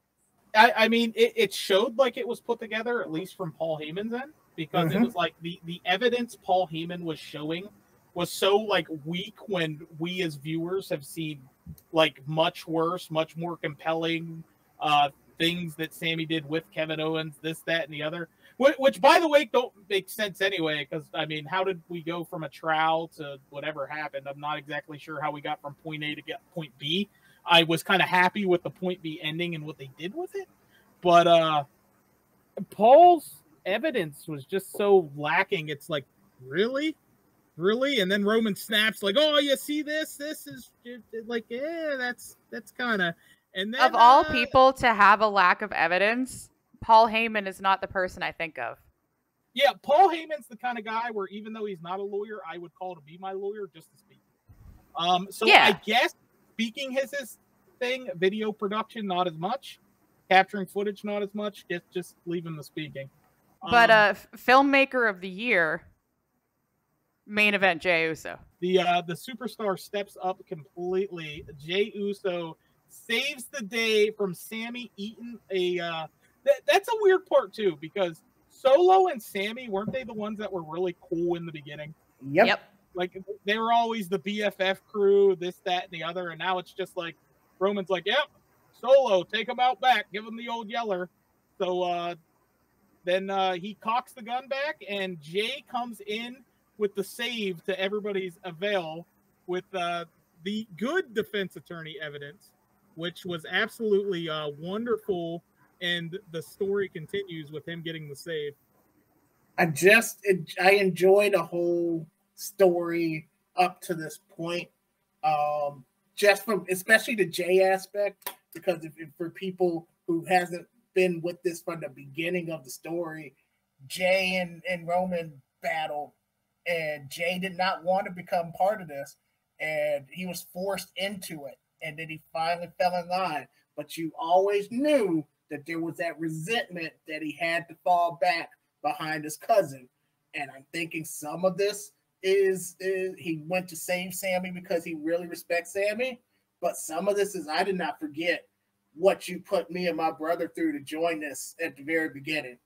it showed like it was put together, at least from Paul Heyman's end, because it was like the evidence Paul Heyman was showing was so like weak, when we as viewers have seen like much worse, much more compelling things that Sami did with Kevin Owens, this, that, and the other. Which, by the way, don't make sense anyway, because, I mean, how did we go from a trial to whatever happened? I'm not exactly sure how we got from point A to get point B. I was kind of happy with the point B ending and what they did with it. But Paul's evidence was just so lacking. It's like, really? Really? And then Roman snaps like, oh, you see this? This is like, yeah, that's kind of... And then, of all people to have a lack of evidence, Paul Heyman is not the person I think of. Yeah, Paul Heyman's the kind of guy where, even though he's not a lawyer, I would call to be my lawyer just to speak. So yeah. I guess speaking is his thing. Video production, not as much. Capturing footage, not as much. Just leave him the speaking. But filmmaker of the year, main event Jey Uso. The superstar steps up completely. Jey Uso saves the day from Sami eating a... that's a weird part, too, because Solo and Sami, weren't they the ones that were really cool in the beginning? Yep. Like, they were always the BFF crew, this, that, and the other, and now it's just like, Roman's like, yep, Solo, take him out back, give him the old yeller. So then he cocks the gun back, and Jey comes in with the save to everybody's avail with the good defense attorney evidence, which was absolutely wonderful, and the story continues with him getting the save. I enjoy the whole story up to this point, just from especially the Jey aspect, because if for people who hasn't been with this from the beginning of the story, Jey and Roman battled, and Jey did not want to become part of this, and he was forced into it. And then he finally fell in line. But you always knew that there was that resentment that he had to fall back behind his cousin. And I'm thinking some of this is he went to save Sammy because he really respects Sammy. But some of this is, I did not forget what you put me and my brother through to join this at the very beginning.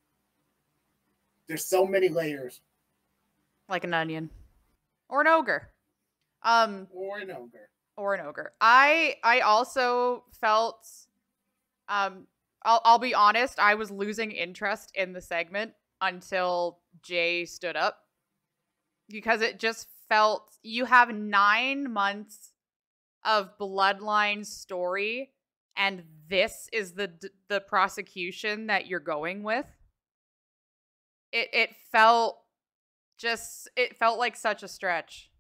There's so many layers. Like an onion. Or an ogre. Or an ogre. Or an ogre. I also felt, I'll be honest, I was losing interest in the segment until Jay stood up. Because it just felt, you have 9 months of Bloodline story, and this is the prosecution that you're going with. It felt like such a stretch.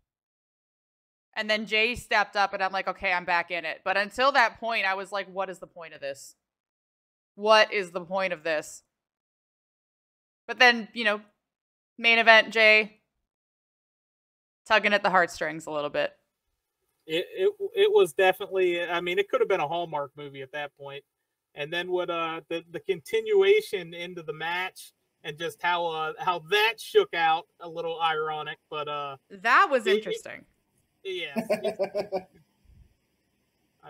And then Jay stepped up and I'm like, okay, I'm back in it. But until that point, I was like, what is the point of this? What is the point of this? But then, main event, Jay tugging at the heartstrings a little bit. It was definitely, I mean, it could have been a Hallmark movie at that point. And then what the continuation into the match and just how that shook out, a little ironic, but that was interesting. Yeah.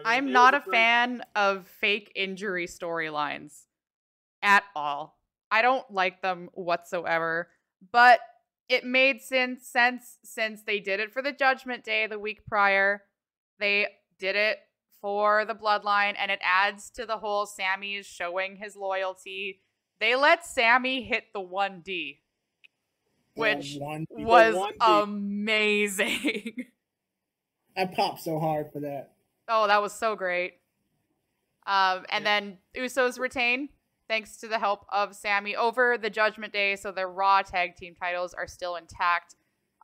I'm not a fan of fake injury storylines at all. I don't like them whatsoever, but it made sense since they did it for the Judgment Day the week prior. They did it for the Bloodline, and it adds to the whole Sammy is showing his loyalty. They let Sammy hit the 1D, which was amazing. I popped so hard for that. Oh, that was so great. And then Usos retain, thanks to the help of Sammy over the Judgment Day, so their Raw tag team titles are still intact.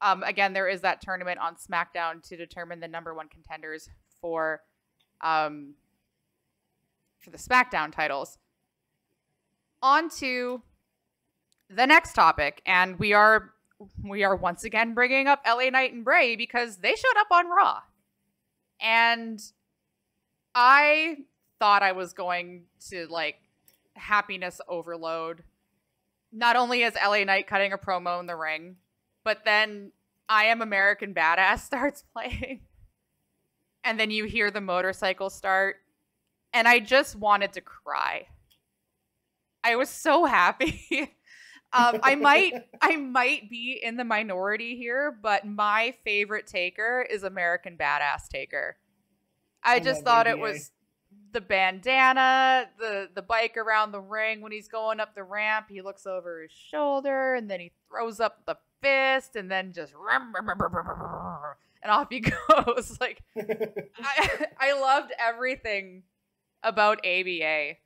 Again, there is that tournament on SmackDown to determine the number 1 contenders for the SmackDown titles. On to the next topic, and we are once again bringing up LA Knight and Bray because they showed up on Raw. And I thought I was going to, happiness overload. Not only is LA Knight cutting a promo in the ring, but then I Am American Badass starts playing. And then you hear the motorcycle start. And I just wanted to cry. I was so happy. I might be in the minority here, but my favorite Taker is American Badass Taker. I just thought it was the bandana, the bike around the ring. When he's going up the ramp, he looks over his shoulder, and then he throws up the fist, and then just and off he goes. I loved everything about ABA.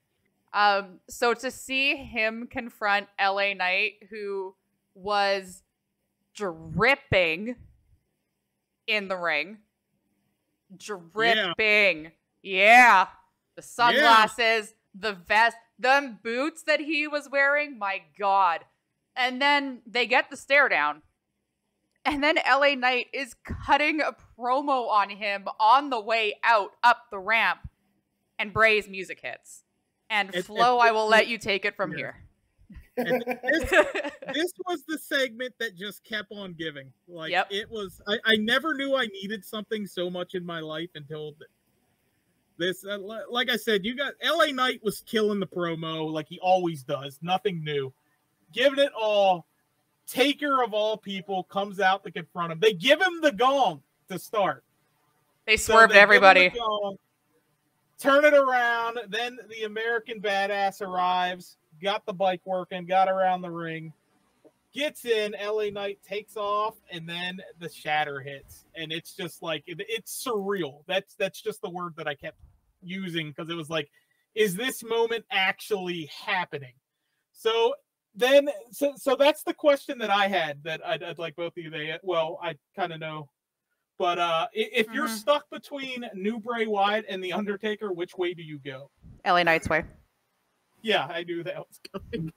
So to see him confront LA Knight, who was dripping in the ring, yeah. The sunglasses, the vest, the boots that he was wearing, my God. And then they get the stare down. And then LA Knight is cutting a promo on him on the way out, up the ramp. And Bray's music hits. And Flo, I will let you take it from here. And this was the segment that just kept on giving. It was, I never knew I needed something so much in my life until this. Like I said, you got LA Knight was killing the promo like he always does. Nothing new. Giving it all. Taker of all people comes out to confront him. They give him the gong to start. They swerved everybody. Turn it around. Then the American Badass arrives. Got the bike working. Got around the ring. Gets in. LA Knight takes off. And then the shatter hits. And it's just it's surreal. That's just the word that I kept using. Because it was is this moment actually happening? So that's the question that I had that I'd like both of you to, well, I kind of know. But if you're stuck between New Bray Wyatt and The Undertaker, which way do you go? LA Knight's way. Yeah, I knew that was coming.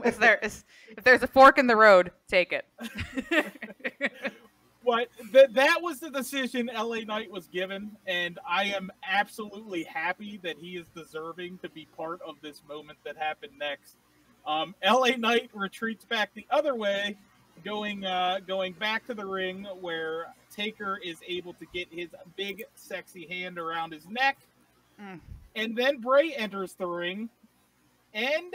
If there's a fork in the road, take it. But that was the decision LA Knight was given, and I am absolutely happy that he is deserving to be part of this moment that happened next. LA Knight retreats back the other way, and then Bray Wyatt comes out. And then, so that's the question that I had that I'd like both of you to, well, I kind of know. But if you're stuck between New Bray Wyatt and The Undertaker, which way do you go? LA Knight's way. Yeah, I knew that was coming. going back to the ring where Taker is able to get his big, sexy hand around his neck. And then Bray enters the ring, and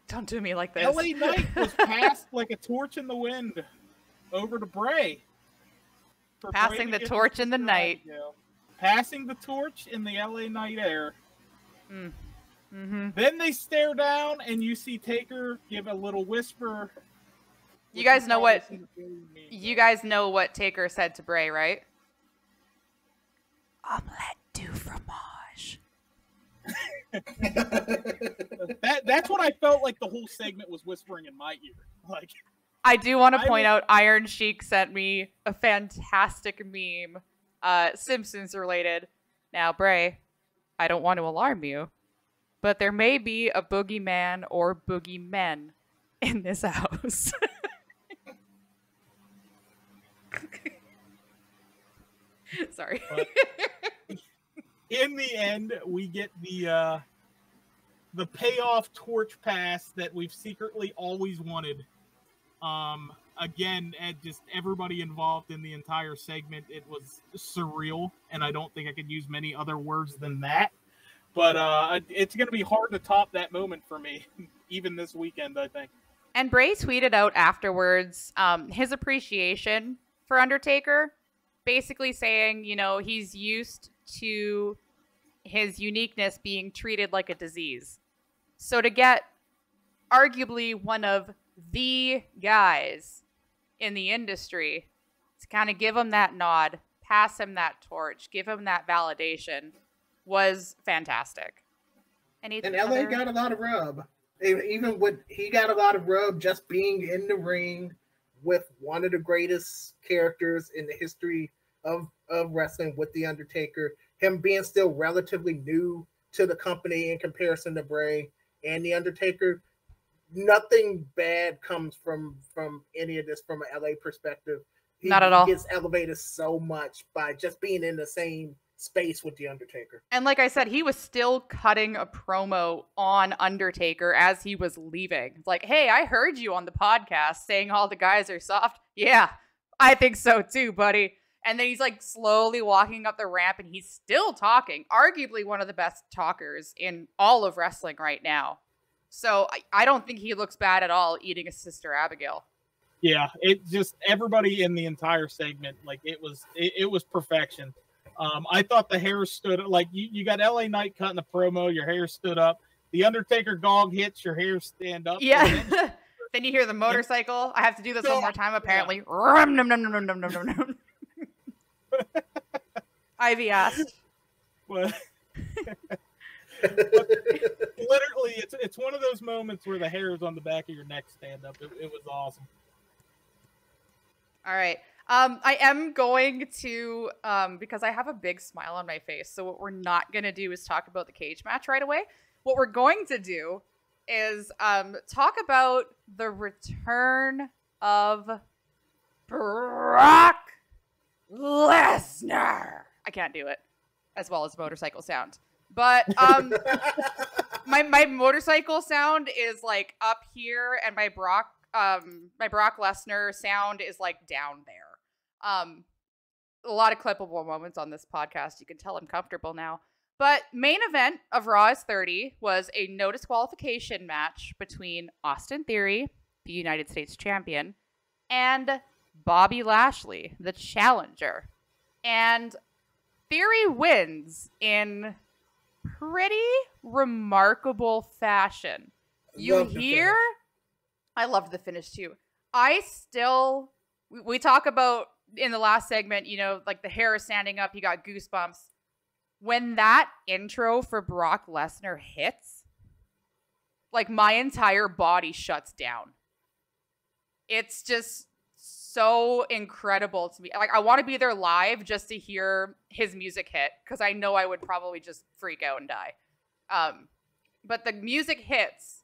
don't do me like this. LA Knight was passed like a torch in the wind over to Bray. Passing the torch in the night. Passing the torch in the LA Knight air. Mm-hmm. Then they stare down, and you see Taker give a little whisper. You guys know what Taker said to Bray, right? Omelette du fromage. That's what I felt like the whole segment was whispering in my ear. Like, I do want to point out Iron Sheik sent me a fantastic meme, Simpsons related. Now, Bray, I don't want to alarm you, but there may be a boogeyman or boogeymen in this house. Sorry. But in the end, we get the payoff torch pass that we've secretly always wanted. Again, just everybody involved in the entire segment, it was surreal, and I don't think I could use many other words than that. But it's going to be hard to top that moment for me, even this weekend, I think. And Bray tweeted out afterwards his appreciation for Undertaker, basically saying, you know, he's used to his uniqueness being treated like a disease. So to get arguably one of the guys in the industry to kind of give him that nod, pass him that torch, give him that validation was fantastic. And LA got a lot of rub. Even when he got a lot of rub just being in the ring with one of the greatest characters in the history of wrestling with The Undertaker, him being still relatively new to the company in comparison to Bray and The Undertaker. Nothing bad comes from any of this from an LA perspective. Not at all. He gets elevated so much by just being in the same space with The Undertaker. And like I said, he was still cutting a promo on Undertaker as he was leaving. It's like, hey, I heard you on the podcast saying all the guys are soft. Yeah, I think so too, buddy. And then he's like slowly walking up the ramp and he's still talking. Arguably one of the best talkers in all of wrestling right now. So I don't think he looks bad at all eating his sister Abigail. Yeah, it just everybody in the entire segment, like it was perfection. I thought the hair stood like you got LA Knight cutting the promo, your hair stood up. The Undertaker gong hits, your hair stand up. Yeah. Then you hear the motorcycle. I have to do this one more time apparently. Yeah. Ivy asked. But literally, it's one of those moments where the hairs on the back of your neck stand up. It was awesome. All right. I am going to, because I have a big smile on my face, so what we're not going to do is talk about the cage match right away. What we're going to do is talk about the return of Brock Lesnar. I can't do it as well as motorcycle sound. But my motorcycle sound is like up here, and my Brock Lesnar sound is like down there. A lot of clippable moments on this podcast. You can tell I'm comfortable now. But main event of Raw is 30 was a no disqualification match between Austin Theory, the United States champion, and Bobby Lashley, the challenger. And Theory wins in pretty remarkable fashion. I loved the finish too. We talk about in the last segment, you know, like the hair is standing up, you got goosebumps. When that intro for Brock Lesnar hits, like my entire body shuts down. It's just so incredible to me. Like I want to be there live just to hear his music hit, because I know I would probably just freak out and die. But the music hits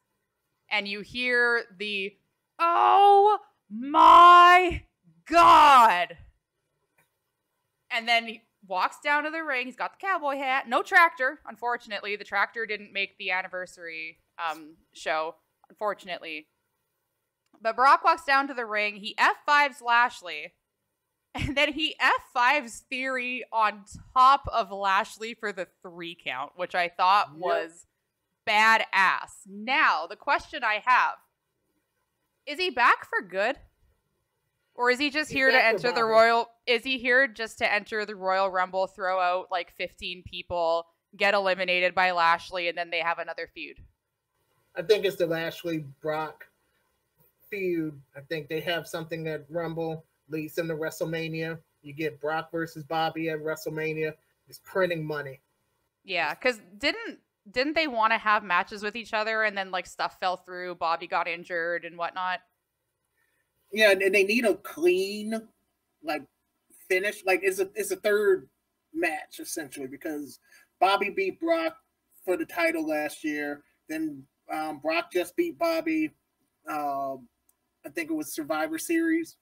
and you hear the, oh my God. And then he walks down to the ring. He's got the cowboy hat. No tractor, unfortunately. The tractor didn't make the anniversary show, unfortunately. But Brock walks down to the ring. He F5s Lashley. And then he F5s Theory on top of Lashley for the 3 count, which I thought was badass. Now, the question I have, is he back for good? Or is he just here to enter the Royal... Is he here just to enter the Royal Rumble, throw out like 15 people, get eliminated by Lashley, and then they have another feud? I think it's the Lashley-Brock feud. I think they have something at Rumble, leads them to WrestleMania. You get Brock versus Bobby at WrestleMania. It's printing money. Yeah, because didn't they want to have matches with each other, and then like stuff fell through, Bobby got injured and whatnot? Yeah, and they need a clean, like, finish. Like, it's a third match, essentially, because Bobby beat Brock for the title last year. Then Brock just beat Bobby. I think it was Survivor Series.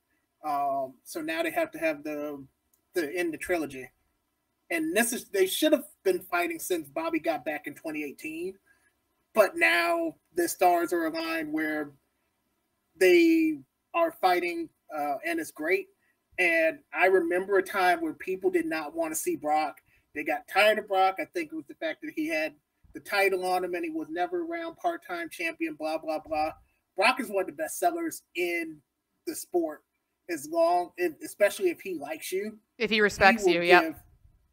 So now they have to have the end the trilogy. And they should have been fighting since Bobby got back in 2018. But now the stars are aligned where they are fighting, and it's great. And I remember a time where people did not want to see Brock. They got tired of Brock. I think it was the fact that he had the title on him and he was never around part-time champion, blah, blah, blah. Brock is one of the best sellers in the sport, especially if he likes you. If he respects you, yeah.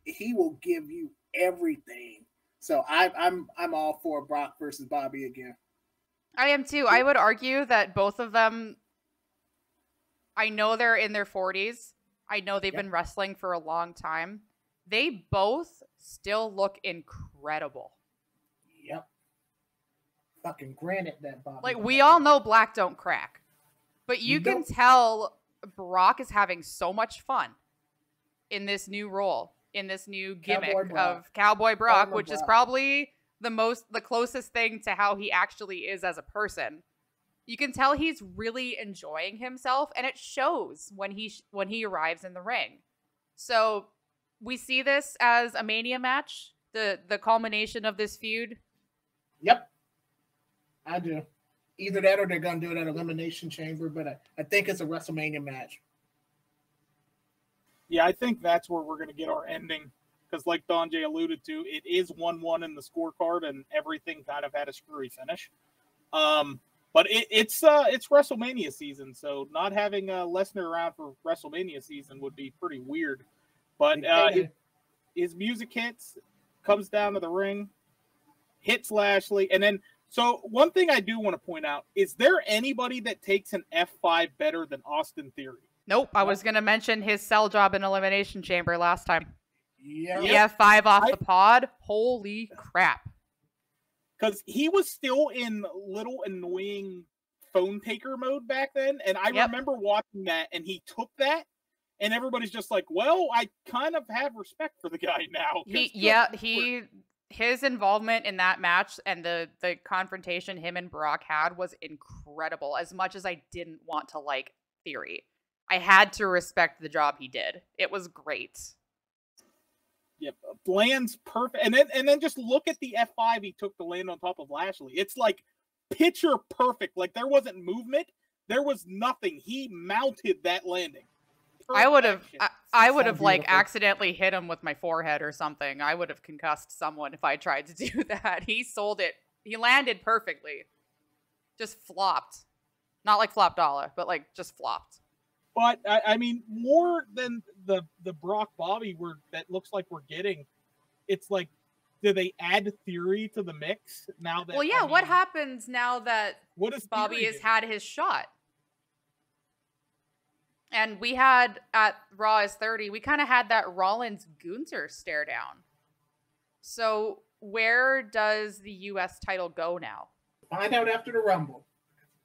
He will give you everything. So I'm all for Brock versus Bobby again. I am too. I would argue that both of them, I know they're in their 40s. I know they've been wrestling for a long time. They both still look incredible. Yep. Fucking granite that Bobby. Like, we all know black don't crack. But you can tell Brock is having so much fun in this new role, in this new gimmick of Cowboy Brock, which is probably the closest thing to how he actually is as a person. You can tell he's really enjoying himself, and it shows when he arrives in the ring. So we see this as a Mania match, the culmination of this feud. Yep, I do. Either that or they're going to do it at Elimination Chamber, but I think it's a WrestleMania match. Yeah, I think that's where we're going to get our ending. Because like Don J alluded to, it is 1-1 in the scorecard, and everything kind of had a screwy finish. But it's WrestleMania season, so not having Lesnar around for WrestleMania season would be pretty weird. But his music hits, comes down to the ring, hits Lashley, and then so one thing I do want to point out, is there anybody that takes an F5 better than Austin Theory? Nope. I was going to mention his cell job in Elimination Chamber last time. Yeah. The F5 off the pod. Holy crap. Because he was still in little annoying phone taker mode back then. And I remember watching that, and he took that, and everybody's just like, well, I kind of have respect for the guy now. His involvement in that match and the confrontation him and Brock had was incredible. As much as I didn't want to like Theory, I had to respect the job he did. It was great. Yep, lands perfect, and then just look at the F5 he took to land on top of Lashley. It's like picture perfect. Like there wasn't movement, there was nothing. He mounted that landing. Perfection. I would have like accidentally hit him with my forehead or something. I would have concussed someone if I tried to do that. He sold it. He landed perfectly. Just flopped. Not like flop dollar, but like just flopped. But I mean, more than the Brock Bobby that looks like we're getting, it's like, do they add Theory to the mix now that? Well, yeah. What happens now that Bobby has had his shot? And we had at Raw is 30, we kind of had that Rollins Gunther stare down. So where does the U.S. title go now? Find out after the Rumble.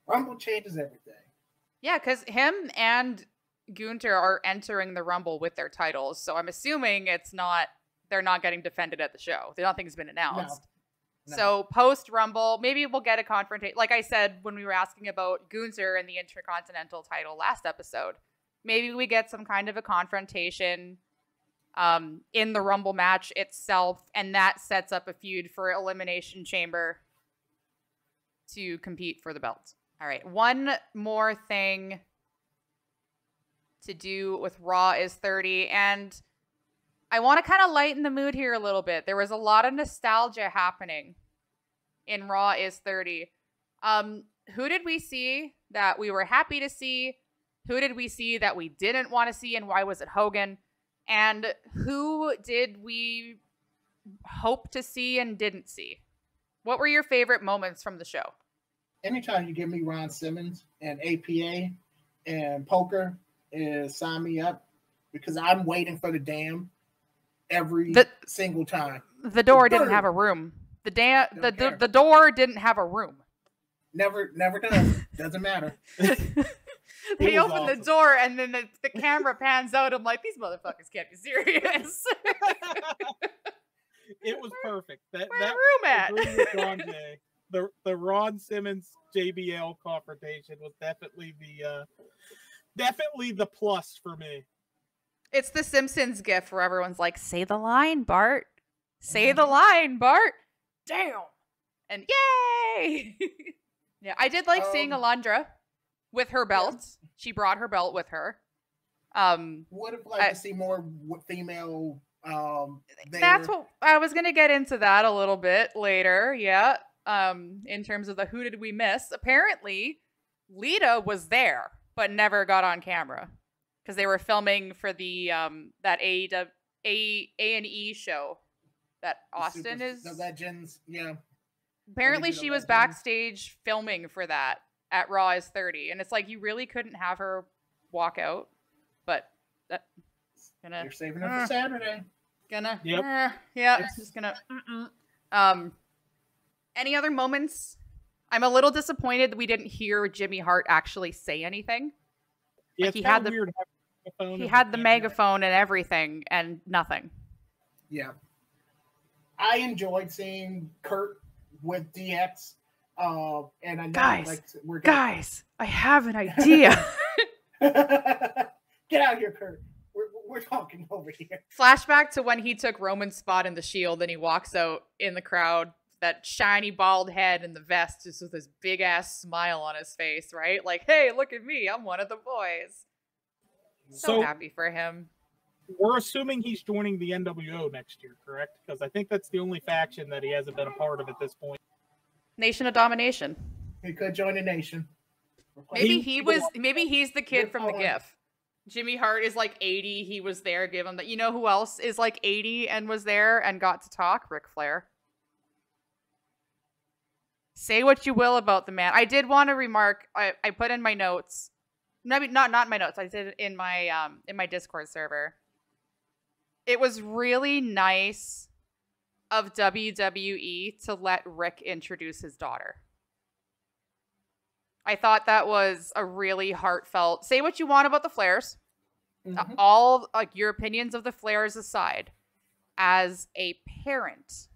Rumble changes everything. Yeah, because him and Gunther are entering the Rumble with their titles. So I'm assuming they're not getting defended at the show. Nothing's been announced. No. So post-Rumble, maybe we'll get a confrontation. Like I said, when we were asking about Gunther and the Intercontinental title last episode, maybe we get some kind of a confrontation in the Rumble match itself, and that sets up a feud for Elimination Chamber to compete for the belt All right. One more thing to do with Raw is 30. And I want to kind of lighten the mood here a little bit. There was a lot of nostalgia happening in Raw is 30. Who did we see that we were happy to see? Who did we see that we didn't want to see? And why was it Hogan? And who did we hope to see and didn't see? What were your favorite moments from the show? Anytime you give me Ron Simmons and APA and poker, sign me up, because I'm waiting for the dam every single time. The door didn't have a room. The door didn't have a room. Never does. Doesn't matter. They open the door and then the camera pans out. I'm like, these motherfuckers can't be serious. It was perfect. That room at? The Ron Simmons JBL confrontation was definitely the plus for me. It's the Simpsons gif where everyone's like, "Say the line, Bart. Say the line, Bart." Damn. And yay! Yeah, I did like seeing Alundra with her belt. Yeah. She brought her belt with her. Would have liked to see more female. That's what I was gonna get into that a little bit later. Yeah. In terms of the who did we miss? Apparently, Lita was there but never got on camera because they were filming for the that A&E show that Austin is. The Legends, yeah. Apparently, she was backstage filming for that at Raw is 30, and it's like you really couldn't have her walk out, but that you're saving it for Saturday. Just gonna. Any other moments? I'm a little disappointed that we didn't hear Jimmy Hart actually say anything. Yeah, like he had the megaphone and everything, and nothing. Yeah, I enjoyed seeing Kurt with DX. And I know, guys, I have an idea. Get out of here, Kurt. We're talking over here. Flashback to when he took Roman's spot in the Shield, and he walks out in the crowd, that shiny bald head and the vest, just with this big ass smile on his face, right? Like, hey, look at me, I'm one of the boys. So happy for him. We're assuming he's joining the NWO next year, correct? Because I think that's the only faction that he hasn't been a part of at this point. Nation of Domination. He could join a nation. Maybe he's the kid from the GIF. Jimmy Hart is like 80. He was there. Give him that. You know who else is like 80 and was there and got to talk? Ric Flair. Say what you will about the man. I did want to remark. I put in my notes. Maybe not in my notes. I did it in my Discord server. It was really nice of WWE to let Rick introduce his daughter. I thought that was a really heartfelt. Say what you want about the Flairs. Mm-hmm. All like your opinions of the Flairs aside, as a parent,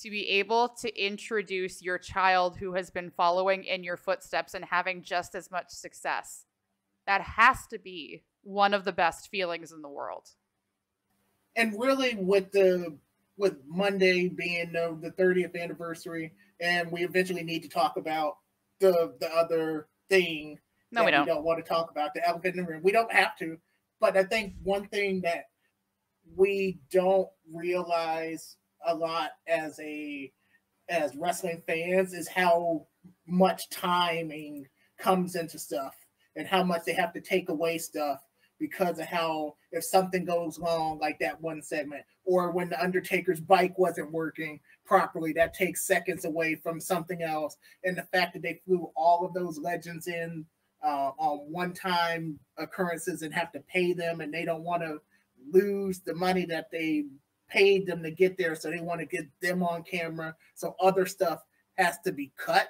to be able to introduce your child who has been following in your footsteps and having just as much success, that has to be one of the best feelings in the world. And really, with Monday being the 30th anniversary, and we eventually need to talk about the other thing we don't want to talk about, the elephant in the room. We don't have to, but I think one thing that we don't realize a lot as wrestling fans is how much timing comes into stuff and how much they have to take away stuff because of how, if something goes wrong, like that one segment, or when the Undertaker's bike wasn't working properly, that takes seconds away from something else. And the fact that they flew all of those legends in on one-time occurrences and have to pay them, and they don't want to lose the money that they paid them to get there, so they want to get them on camera. So other stuff has to be cut.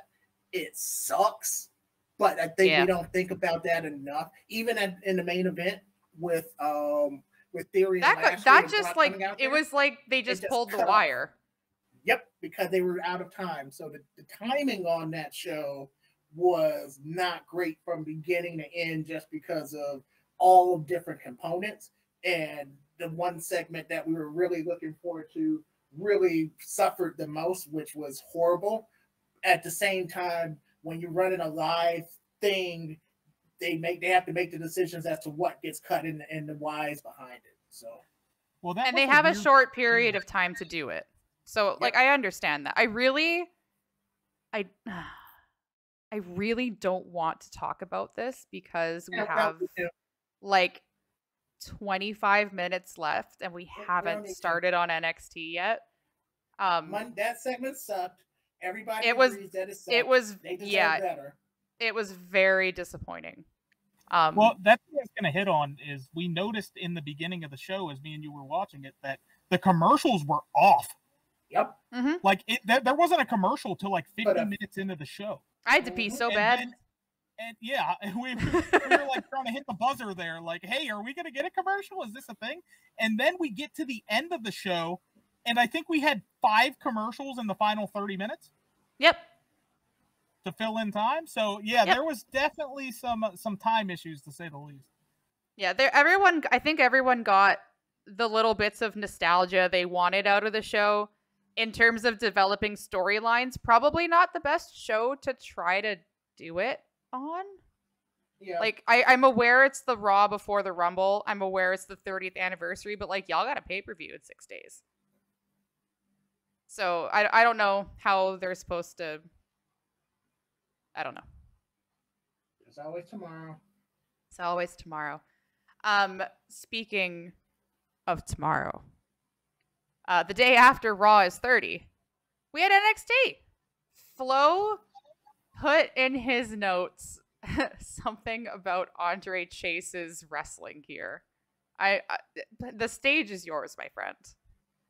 It sucks. But I think we don't think about that enough. Even in the main event with Theory and Lashley, that just like it was like they just pulled the wire. Yep, because they were out of time. So the timing on that show was not great from beginning to end, just because of all different components. And the one segment that we were really looking forward to really suffered the most, which was horrible. At the same time, when you're running a live thing, they have to make the decisions as to what gets cut and the whys behind it. So, well, and they have a short period of time to do it. So, Yep. like, I understand that. I really don't want to talk about this because we have like 25 minutes left and we haven't started on NXT yet. That segment sucked. Everybody agrees that it sucked. It was they deserve better. It was very disappointing. Well, that's what I was going to hit on is we noticed in the beginning of the show as me and you were watching it that the commercials were off. Yep. Mm-hmm. Like there wasn't a commercial till like 50 minutes into the show. I had to pee so bad. And yeah, we were like trying to hit the buzzer there, like, hey, are we going to get a commercial? Is this a thing? And then we get to the end of the show, and I think we had 5 commercials in the final 30 minutes. Yep. To fill in time. So yeah, there was definitely some time issues to say the least. Yeah, I think everyone got the little bits of nostalgia they wanted out of the show in terms of developing storylines. Probably not the best show to try to do it on. Yeah. Like I'm aware it's the Raw before the Rumble. I'm aware it's the 30th anniversary, but like y'all got a pay-per-view in 6 days. So I don't know how they're supposed to. I don't know. It's always tomorrow. It's always tomorrow. Speaking of tomorrow, the day after Raw is 30, we had NXT. Flo put in his notes something about Andre Chase's wrestling gear. The stage is yours, my friend.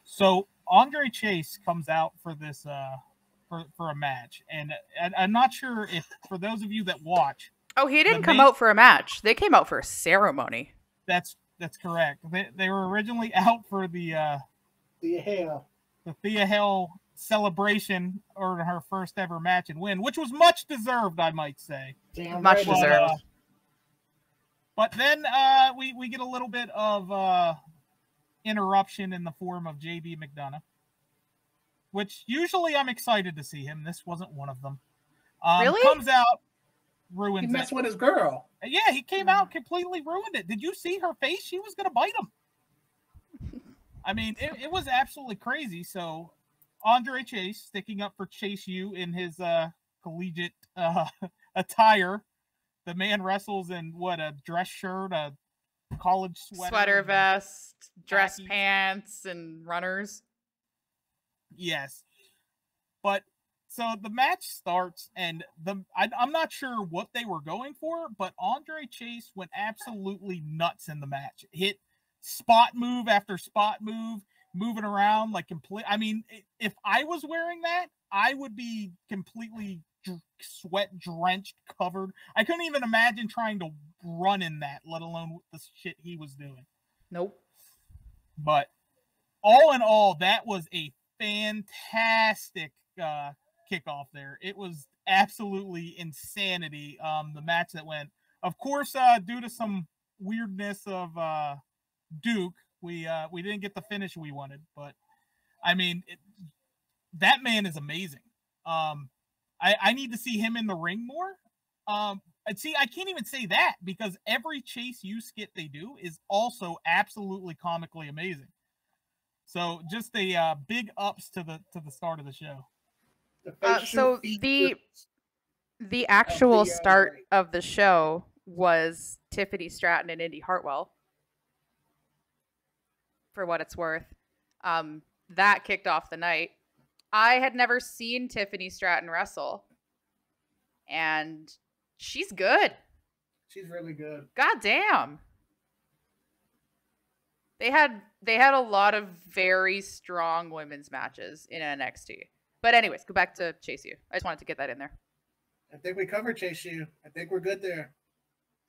So Andre Chase comes out for this for a match, and I'm not sure if for those of you that watch. Oh, he didn't come out for a match. They came out for a ceremony. That's correct. They were originally out for the Thea Hale celebration or her first ever match and win, which was much deserved, I might say. Damn much deserved. But then we get a little bit of interruption in the form of JD McDonough, which usually I'm excited to see him. This wasn't one of them. Really? Comes out, ruins it. He messed with his girl. Yeah, he came out, completely ruined it. Did you see her face? She was going to bite him. I mean, it was absolutely crazy. So Andre Chase sticking up for Chase U in his collegiate attire. The man wrestles in what, a dress shirt, a college sweater vest, dress pants, and runners. Yes. But so the match starts, and I'm not sure what they were going for, but Andre Chase went absolutely nuts in the match. Hit spot move after spot move, moving around like complete. I mean, if I was wearing that, I would be completely sweat drenched, covered. I couldn't even imagine trying to run in that, let alone the shit he was doing. Nope. But all in all, that was a fantastic kickoff there. It was absolutely insanity. The match that went, of course, due to some weirdness of Duke, we didn't get the finish we wanted. But I mean, that man is amazing. I need to see him in the ring more. See, I can't even say that because every Chase U skit they do is also absolutely comically amazing. So just a big ups to the start of the show. So the actual start of the show was Tiffany Stratton and Indy Hartwell. For what it's worth, that kicked off the night. I had never seen Tiffany Stratton wrestle, and she's good. She's really good. God damn. They had a lot of very strong women's matches in NXT. But anyways, go back to Chase U. I just wanted to get that in there. I think we covered Chase U. I think we're good there.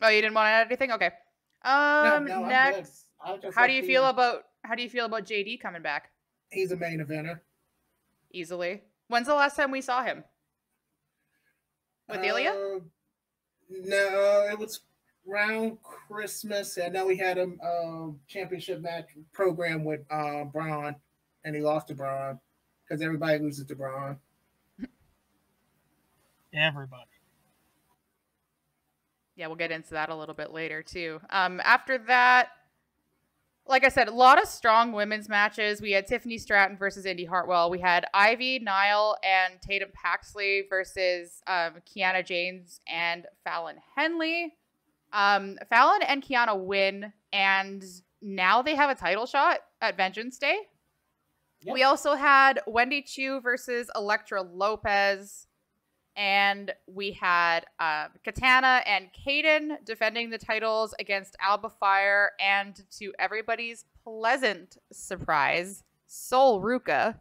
Oh, you didn't want to add anything? Okay. No, next. How do you feel about JD coming back? He's a main eventer. Easily. When's the last time we saw him? With Ilya? No, it was around Christmas. I know he had a championship match program with Braun, and he lost to Braun because everybody loses to Braun. Everybody. Yeah, we'll get into that a little bit later too. After that, like I said, a lot of strong women's matches. We had Tiffany Stratton versus Indy Hartwell. We had Ivy Nile and Tatum Paxley versus Kiana James and Fallon Henley. Fallon and Kiana win, and now they have a title shot at Vengeance Day. Yep. We also had Wendy Chu versus Elektra Lopez. And we had Katana and Kaden defending the titles against Alba Fire and, to everybody's pleasant surprise, Sol Ruka.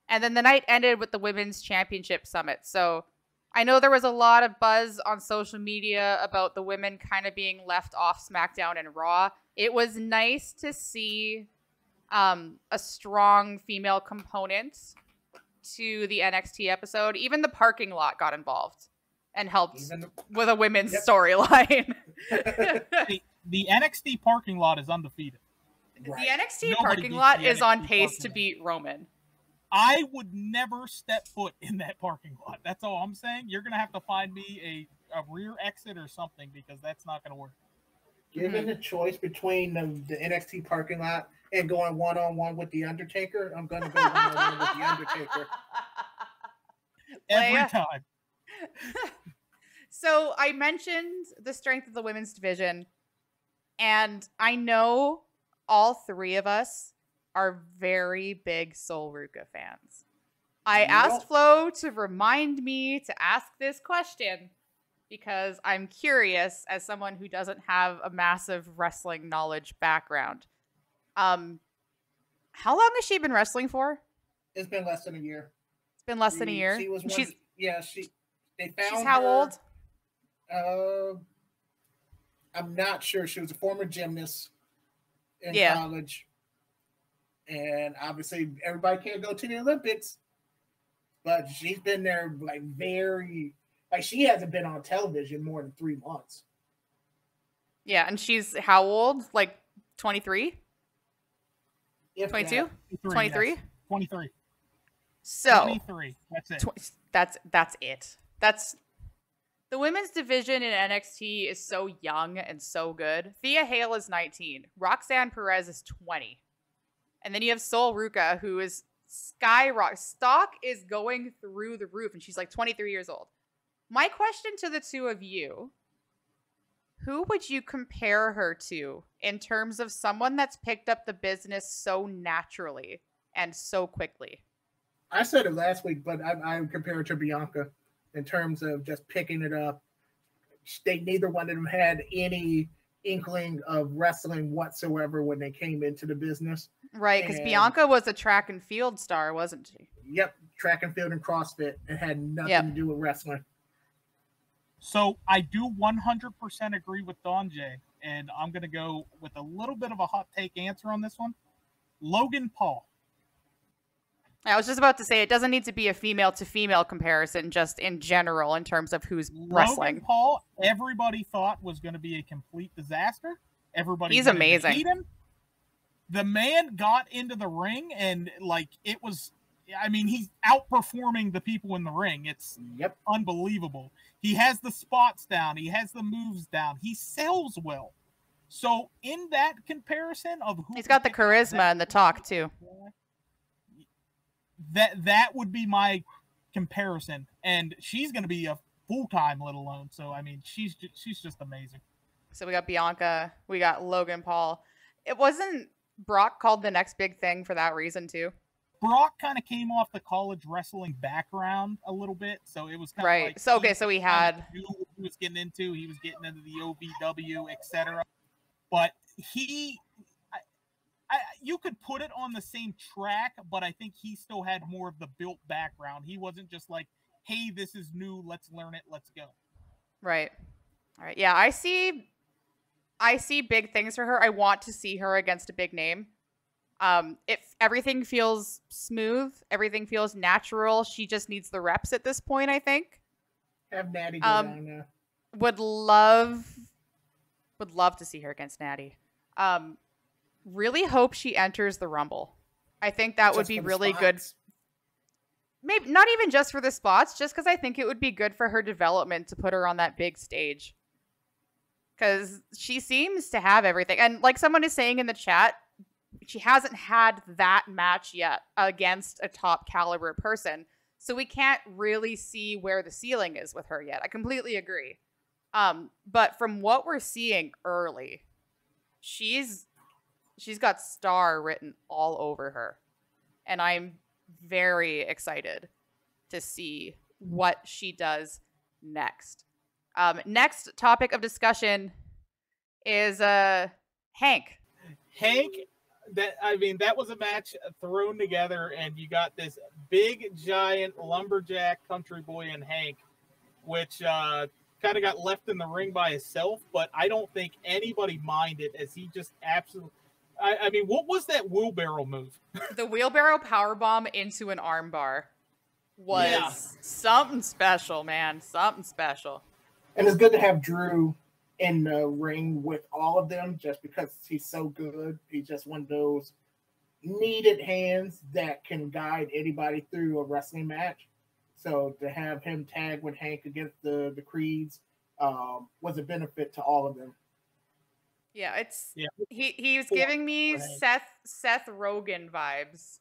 And then the night ended with the Women's Championship Summit. So I know there was a lot of buzz on social media about the women kind of being left off SmackDown and Raw. It was nice to see a strong female component to the NXT episode. Even the parking lot got involved and helped with a women's storyline. the NXT parking lot is undefeated. Right. The NXT parking lot is on pace to beat Roman. I would never step foot in that parking lot. That's all I'm saying. You're going to have to find me a rear exit or something, because that's not going to work. Given the choice between the NXT parking lot and going one-on-one with The Undertaker, I'm going to go one-on-one with The Undertaker. Every time. So I mentioned the strength of the women's division, and I know all three of us are very big Sol Ruka fans. I asked Flo to remind me to ask this question because I'm curious as someone who doesn't have a massive wrestling knowledge background. How long has she been wrestling for? It's been less than a year. It's been less than a year. They found she's how old? I'm not sure. She was a former gymnast in college. And obviously everybody can't go to the Olympics. But she's been there she hasn't been on television more than 3 months. Yeah, and she's how old? Like 23? 22? 23? Yes. 23. So 23. That's it. That's it. That's the women's division in NXT is so young and so good. Thea Hale is 19. Roxanne Perez is 20. And then you have Sol Ruka, who is skyrocket. Stock is going through the roof, and she's like 23 years old. My question to the two of you, who would you compare her to in terms of someone that's picked up the business so naturally and so quickly? I said it last week, but I would compare her to Bianca in terms of just picking it up. Neither one of them had any inkling of wrestling whatsoever when they came into the business. Right, because Bianca was a track and field star, wasn't she? Yep, track and field and CrossFit. It had nothing to do with wrestling. So I do 100% agree with Dawn J, and I'm going to go with a little bit of a hot take answer on this one. Logan Paul. I was just about to say, it doesn't need to be a female to female comparison, just in general in terms of who's wrestling. Logan Paul, everybody thought was going to be a complete disaster. He's amazing. Hate him. The man got into the ring and it was, he's outperforming the people in the ring. It's unbelievable. He has the spots down. He has the moves down. He sells well. So in that comparison of who he's got the charisma and the talk too. That would be my comparison, and she's going to be a full-time, let alone. So she's just amazing. So we got Bianca, we got Logan Paul. It wasn't Brock called the next big thing for that reason too. Brock kind of came off the college wrestling background a little bit, so it was kind of like so he had knew what he was getting into. He was getting into the OVW, etc. But you could put it on the same track, but I think he still had more of the built background. He wasn't just like, hey, this is new, let's learn it, let's go. Right. All right. Yeah, I see big things for her. I want to see her against a big name. If everything feels smooth, everything feels natural. She just needs the reps at this point, I think. Have Natty go down there. Would love to see her against Natty. Really hope she enters the Rumble. I think that would be really good. Maybe not even just for the spots, just because I think it would be good for her development to put her on that big stage. because she seems to have everything. And like someone is saying in the chat, she hasn't had that match yet against a top caliber person. So we can't really see where the ceiling is with her yet. I completely agree. But from what we're seeing early, she's got star written all over her. And I'm very excited to see what she does next. Next topic of discussion is Hank. That was a match thrown together, and you got this big, giant lumberjack country boy in Hank, which kind of got left in the ring by himself, but I don't think anybody minded as he just absolutely... I mean, what was that wheelbarrow move? The wheelbarrow powerbomb into an armbar was something special, man. Something special. And it's good to have Drew in the ring with all of them just because he's so good. He's just one of those needed hands that can guide anybody through a wrestling match. So to have him tag with Hank against the Creeds was a benefit to all of them. Yeah, he was giving me Seth Rogen vibes.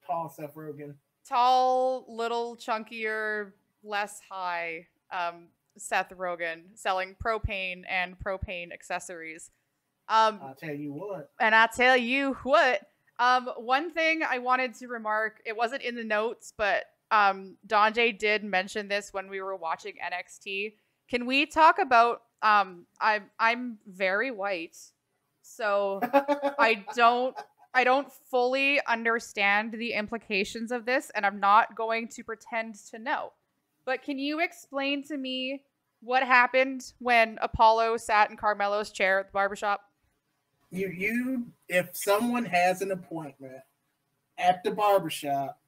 Tall Seth Rogen. Tall, little, chunkier, less high Seth Rogen selling propane and propane accessories. I'll tell you what. And I'll tell you what. One thing I wanted to remark, it wasn't in the notes, but Donjay did mention this when we were watching NXT. Can we talk about I'm very white, so I don't fully understand the implications of this, and I'm not going to pretend to know. But can you explain to me what happened when Apollo sat in Carmelo's chair at the barbershop? If someone has an appointment at the barbershop,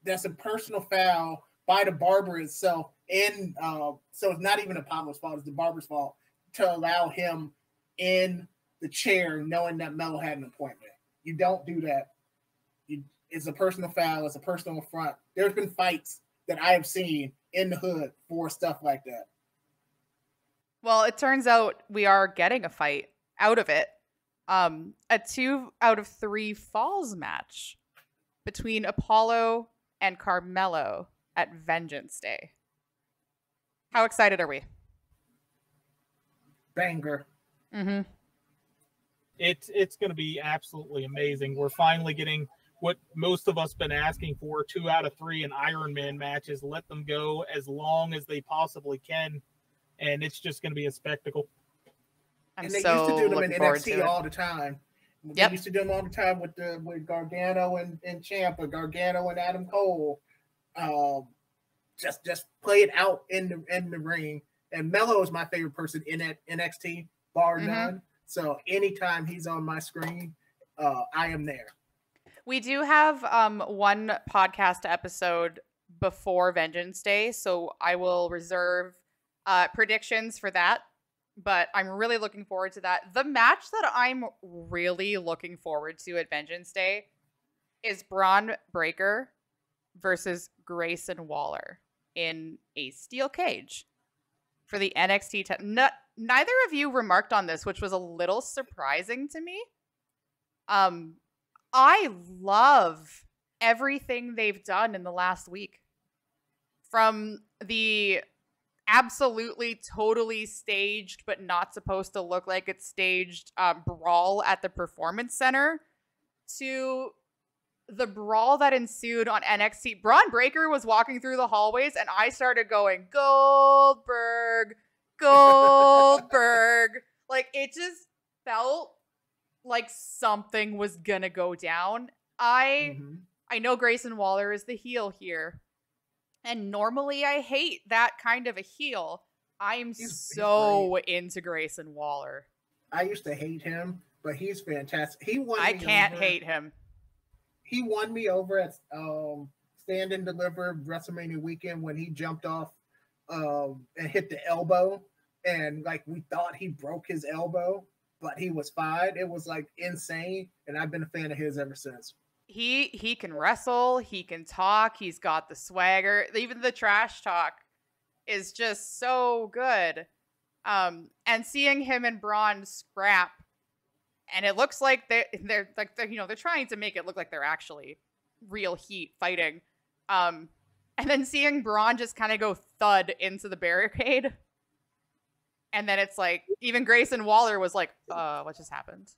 that's a personal foul by the barber itself. And so it's not even Apollo's fault, it's the barber's fault to allow him in the chair knowing that Melo had an appointment. You don't do that. It's a personal foul, it's a personal affront. There's been fights that I have seen in the hood for stuff like that. Well, it turns out we are getting a fight out of it. A 2 out of 3 falls match between Apollo and Carmelo at Vengeance Day. How excited are we? Banger. Mm-hmm. It's going to be absolutely amazing. We're finally getting what most of us been asking for, 2 out of 3 in Iron Man matches. Let them go as long as they possibly can, and it's just going to be a spectacle. And they used to do them in NXT all the time. They used to do them all the time with Gargano and Ciampa, Gargano and Adam Cole. Just play it out in the ring. And Melo is my favorite person in NXT, bar none. So anytime he's on my screen, I am there. We do have one podcast episode before Vengeance Day, so I will reserve predictions for that. But I'm really looking forward to that. The match that I'm really looking forward to at Vengeance Day is Braun Breaker versus Grayson Waller in a steel cage for the NXT. Neither of you remarked on this, which was a little surprising to me. I love everything they've done in the last week. From the absolutely totally staged but not supposed to look like it's staged brawl at the Performance Center to the brawl that ensued on NXT. Braun Breaker was walking through the hallways and I started going, Goldberg. Like, it just felt like something was gonna go down. I know Grayson Waller is the heel here. And normally I hate that kind of a heel. I'm so into Grayson Waller. I used to hate him, but he's fantastic. I can't hate him. He won me over at Stand and Deliver WrestleMania weekend when he jumped off and hit the elbow. And like we thought he broke his elbow, but he was fine. It was like insane. And I've been a fan of his ever since. He can wrestle, he can talk, he's got the swagger. Even the trash talk is just so good. And seeing him and Braun scrap, and it looks like they're trying to make it look like they're actually real heat fighting. And then seeing Braun just kind of go thud into the barricade. And then it's like, even Grayson Waller was like, what just happened?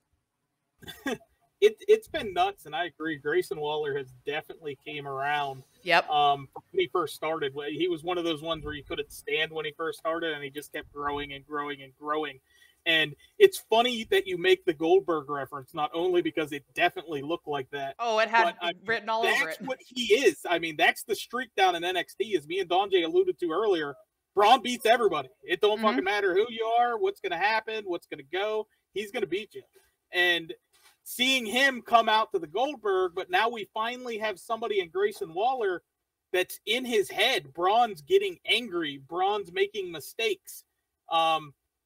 It's been nuts, and I agree. Grayson Waller has definitely came around. Yep. When he first started, he was one of those ones where you couldn't stand when he first started, and he just kept growing and growing and growing. And it's funny that you make the Goldberg reference, not only because it definitely looked like that. Oh, it had written all over it. That's what he is. I mean, that's the streak down in NXT, as me and Donjay alluded to earlier. Braun beats everybody. It don't fucking matter who you are, what's going to happen, what's going to go. He's going to beat you. And seeing him come out to the Goldberg, but now we finally have somebody in Grayson Waller that's in his head. Braun's getting angry. Braun's making mistakes.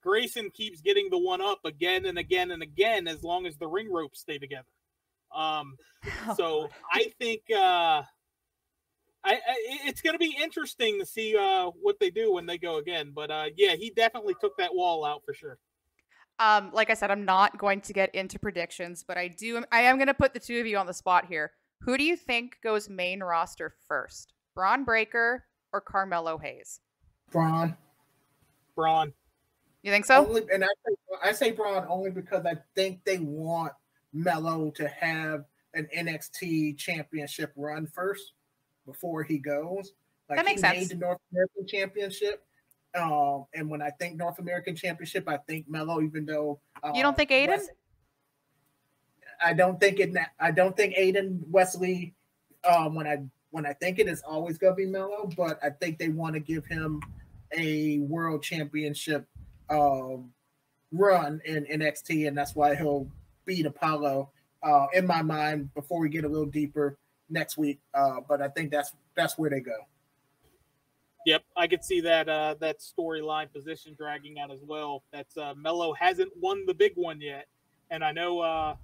Grayson keeps getting the one up again and again and again as long as the ring ropes stay together. So I think it's going to be interesting to see what they do when they go again. But yeah, he definitely took that wall out for sure. Like I said, I'm not going to get into predictions, but I am going to put the two of you on the spot here. Who do you think goes main roster first? Braun Breaker or Carmelo Hayes? Braun. You think so? And I say Braun only because I think they want Melo to have an NXT championship run first before he goes. Like, that makes sense. He made the North American Championship. And when I think North American Championship, I think Melo, even though you don't think Aiden? I don't think Aiden Wesley. When I think it is always gonna be Melo, but I think they want to give him a world championship run in NXT, and that's why he'll beat Apollo in my mind before we get a little deeper next week. But I think that's where they go. Yep, I could see that that storyline position dragging out as well. That's Melo hasn't won the big one yet, and I know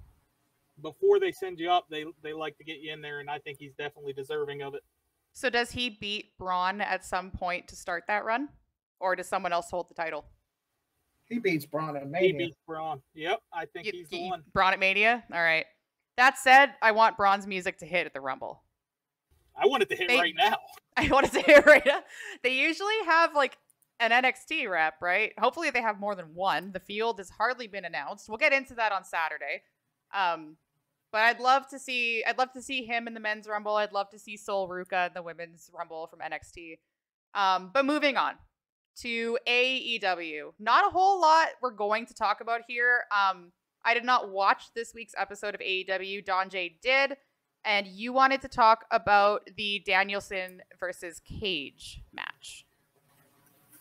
before they send you up, they like to get you in there, and I think he's definitely deserving of it. So does he beat Braun at some point to start that run, or does someone else hold the title? He beats Braun at Mania. He beats Braun. Yep, I think he's the one. Braun at Mania? All right. That said, I want Braun's music to hit at the Rumble. I want it to hit right now. I want it to hit right now. They usually have like an NXT rep, right? Hopefully they have more than one. The field has hardly been announced. We'll get into that on Saturday. But I'd love to see him in the men's Rumble. I'd love to see Sol Ruka in the women's Rumble from NXT. But moving on to AEW. Not a whole lot we're going to talk about here. I did not watch this week's episode of AEW. Donjay did. And you wanted to talk about the Danielson versus Cage match.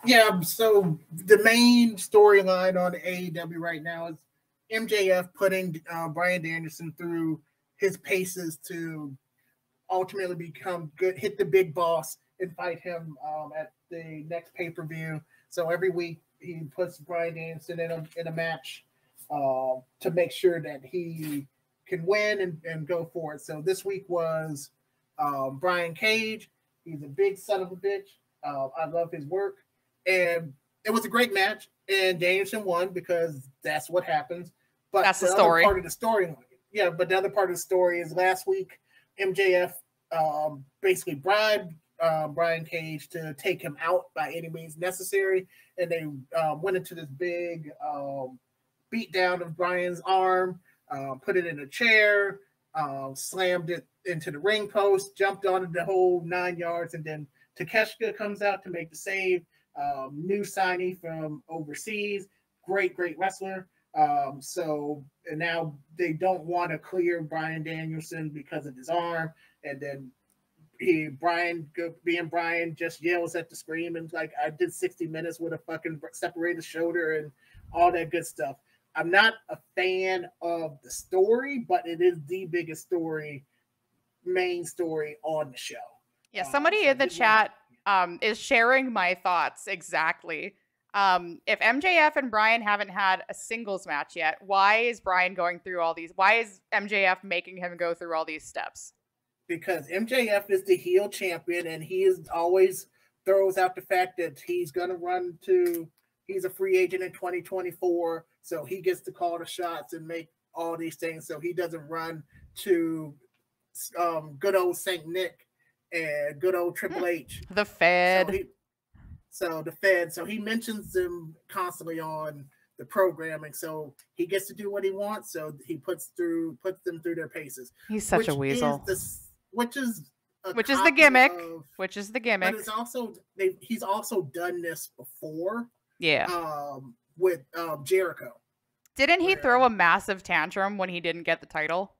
Yeah, so the main storyline on AEW right now is MJF putting Bryan Danielson through his paces to ultimately become good, hit the big boss, and fight him at the next pay-per-view. So every week he puts Bryan Danielson in a match to make sure that he can win and go for it. So this week was Brian Cage. He's a big son of a bitch. I love his work. And it was a great match. And Danielson won because that's what happens. But that's the story. Part of the story. Yeah, but the other part of the story is last week, MJF basically bribed Brian Cage to take him out by any means necessary. And they went into this big beat down of Brian's arm. Put it in a chair, slammed it into the ring post, jumped on it the whole 9 yards, and then Takeshita comes out to make the save. New signee from overseas, great wrestler. So and now they don't want to clear Bryan Danielson because of his arm, and then Brian just yells at the screen and like, I did 60 minutes with a fucking separated shoulder and all that good stuff. I'm not a fan of the story, but it is the biggest main story on the show. Yeah, somebody in the chat is sharing my thoughts exactly. If MJF and Brian haven't had a singles match yet, why is Brian going through all these? Why is MJF making him go through all these steps? Because MJF is the heel champion, and he is always throws out the fact that he's going to run to he's a free agent in 2024, so he gets to call the shots and make all these things. So he doesn't run to good old Saint Nick and good old Triple H. The Fed. The Fed. So he mentions them constantly on the programming. So he gets to do what he wants. So he puts them through their paces. He's such a weasel. Which is the gimmick. Which is the gimmick. But it's also he's also done this before. Yeah. With Jericho. Didn't he throw a massive tantrum when he didn't get the title?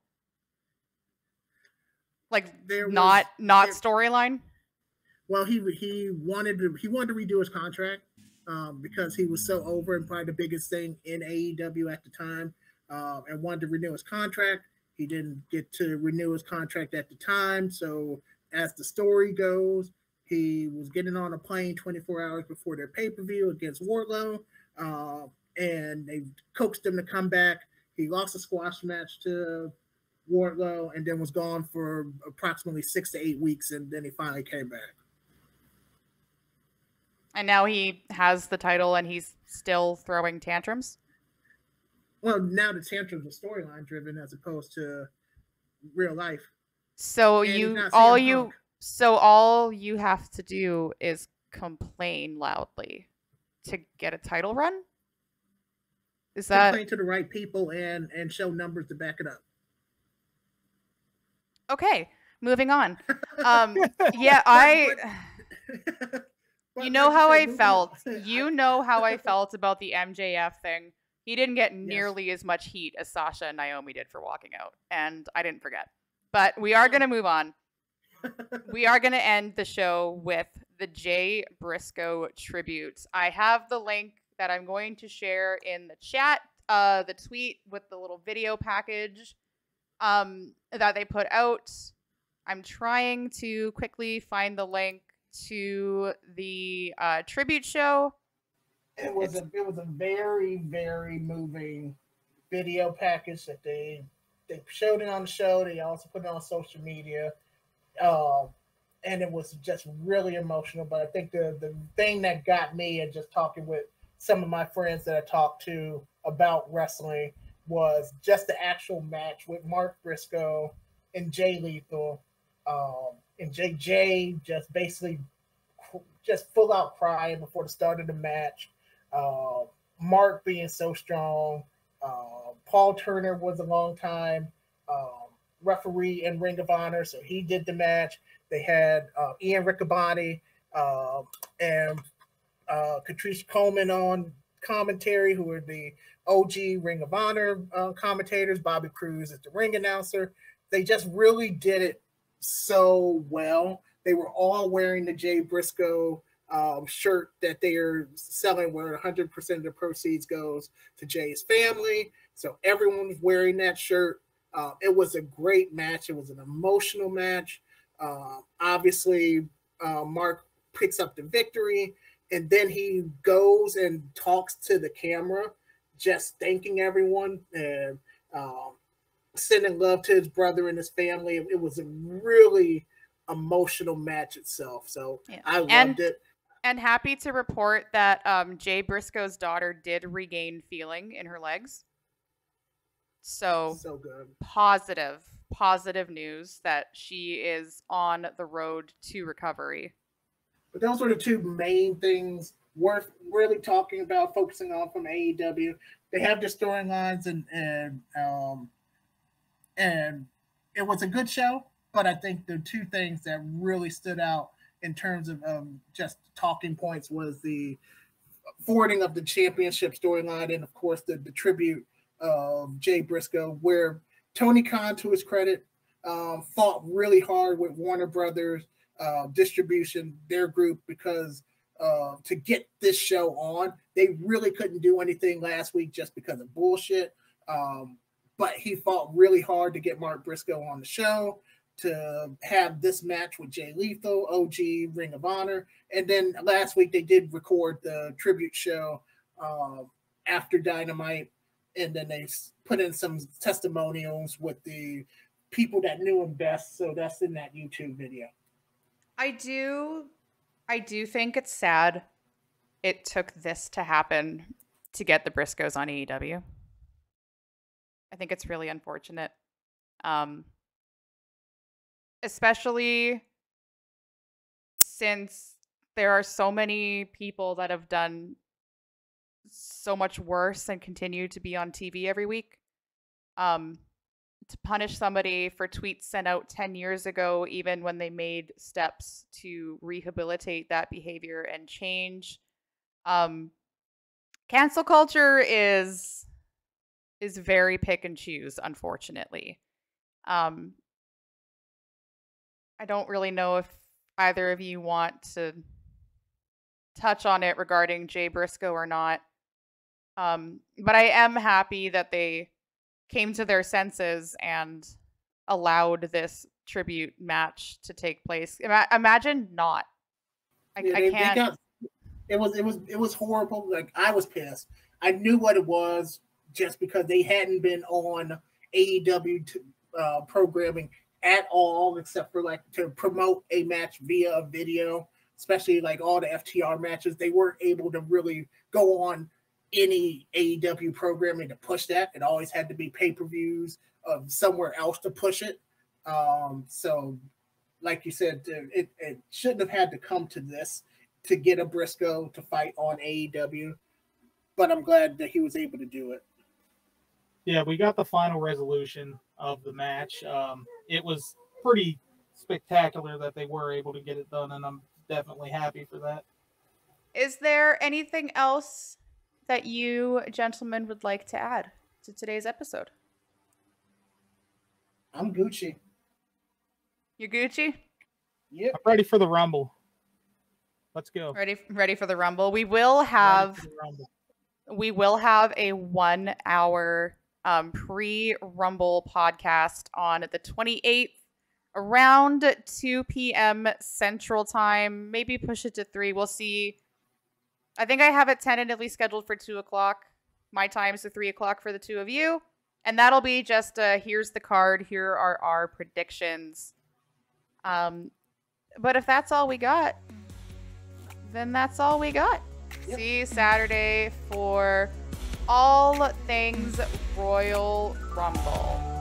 Like not storyline. Well, he wanted to redo his contract because he was so over and probably the biggest thing in AEW at the time, and wanted to renew his contract. He didn't get to renew his contract at the time, so as the story goes, he was getting on a plane 24 hours before their pay-per-view against Wardlow, and they coaxed him to come back. He lost a squash match to Wardlow and then was gone for approximately 6 to 8 weeks, and then he finally came back. And now he has the title and he's still throwing tantrums? Well, now the tantrums are storyline driven as opposed to real life. So all you have to do is complain loudly to get a title run? Is that complain to the right people and show numbers to back it up? Okay, moving on. You know how I felt. You know how I felt about the MJF thing. He didn't get nearly as much heat as Sasha and Naomi did for walking out, and I didn't forget. But we are going to move on. We are going to end the show with the Jay Briscoe tribute. I have the link that I'm going to share in the chat, the tweet with the little video package that they put out. I'm trying to quickly find the link to the tribute show. It was a very, very moving video package that they showed it on the show. They also put it on social media, and it was just really emotional. But I think the thing that got me, and just talking with some of my friends that I talked to about wrestling, was just the actual match with Mark Briscoe and Jay Lethal, and JJ just basically just full out crying before the start of the match. Mark being so strong. Paul Turner was a long time referee in Ring of Honor, so he did the match. They had Ian Riccaboni and Catrice Coleman on commentary, who were the OG Ring of Honor commentators. Bobby Cruz is the ring announcer. They just really did it so well. They were all wearing the Jay Briscoe shirt that they are selling, where 100% of the proceeds goes to Jay's family. So everyone was wearing that shirt. It was a great match. It was an emotional match. Obviously, Mark picks up the victory, and then he goes and talks to the camera, just thanking everyone and sending love to his brother and his family. It was a really emotional match itself. So yeah. I loved it. And happy to report that Jay Briscoe's daughter did regain feeling in her legs. So good. Positive news that she is on the road to recovery. But those were the two main things worth really talking about, focusing on from AEW. They have the storylines and it was a good show, but I think the two things that really stood out in terms of just talking points was the forwarding of the championship storyline, and of course the tribute of Jay Briscoe, where Tony Khan, to his credit, fought really hard with Warner Brothers distribution, their group, because to get this show on, they really couldn't do anything last week just because of bullshit. But he fought really hard to get Mark Briscoe on the show, to have this match with Jay Lethal, OG Ring of Honor. And then last week they did record the tribute show after Dynamite, and then they put in some testimonials with the people that knew him best. So that's in that YouTube video. I do think it's sad it took this to happen to get the Briscoes on AEW. I think it's really unfortunate. Especially since there are so many people that have done so much worse and continue to be on TV every week. To punish somebody for tweets sent out 10 years ago, even when they made steps to rehabilitate that behavior and change. Cancel culture is very pick and choose, unfortunately. I don't really know if either of you want to touch on it regarding Jay Briscoe or not. But I am happy that they came to their senses and allowed this tribute match to take place. Imagine not. I can't. It was horrible. Like, I was pissed. I knew what it was just because they hadn't been on AEW programming at all, except for like to promote a match via a video, especially like all the FTR matches. They weren't able to really go on any AEW programming to push that. It always had to be pay-per-views of somewhere else to push it. So like you said, it shouldn't have had to come to this to get a Briscoe to fight on AEW, but I'm glad that he was able to do it. Yeah, we got the final resolution of the match. It was pretty spectacular that they were able to get it done, and I'm definitely happy for that. Is there anything else that you gentlemen would like to add to today's episode? I'm Gucci. You're Gucci? Yep. I'm ready for the Rumble. Let's go. Ready for the Rumble. We will have a 1 hour pre-Rumble podcast on the 28th around 2 p.m. Central Time. Maybe push it to 3. We'll see. I think I have it tentatively scheduled for 2 o'clock my time, so 3 o'clock for the two of you. And that'll be just here's the card. Here are our predictions. But if that's all we got, then that's all we got. Yep. See you Saturday for all things Royal Rumble.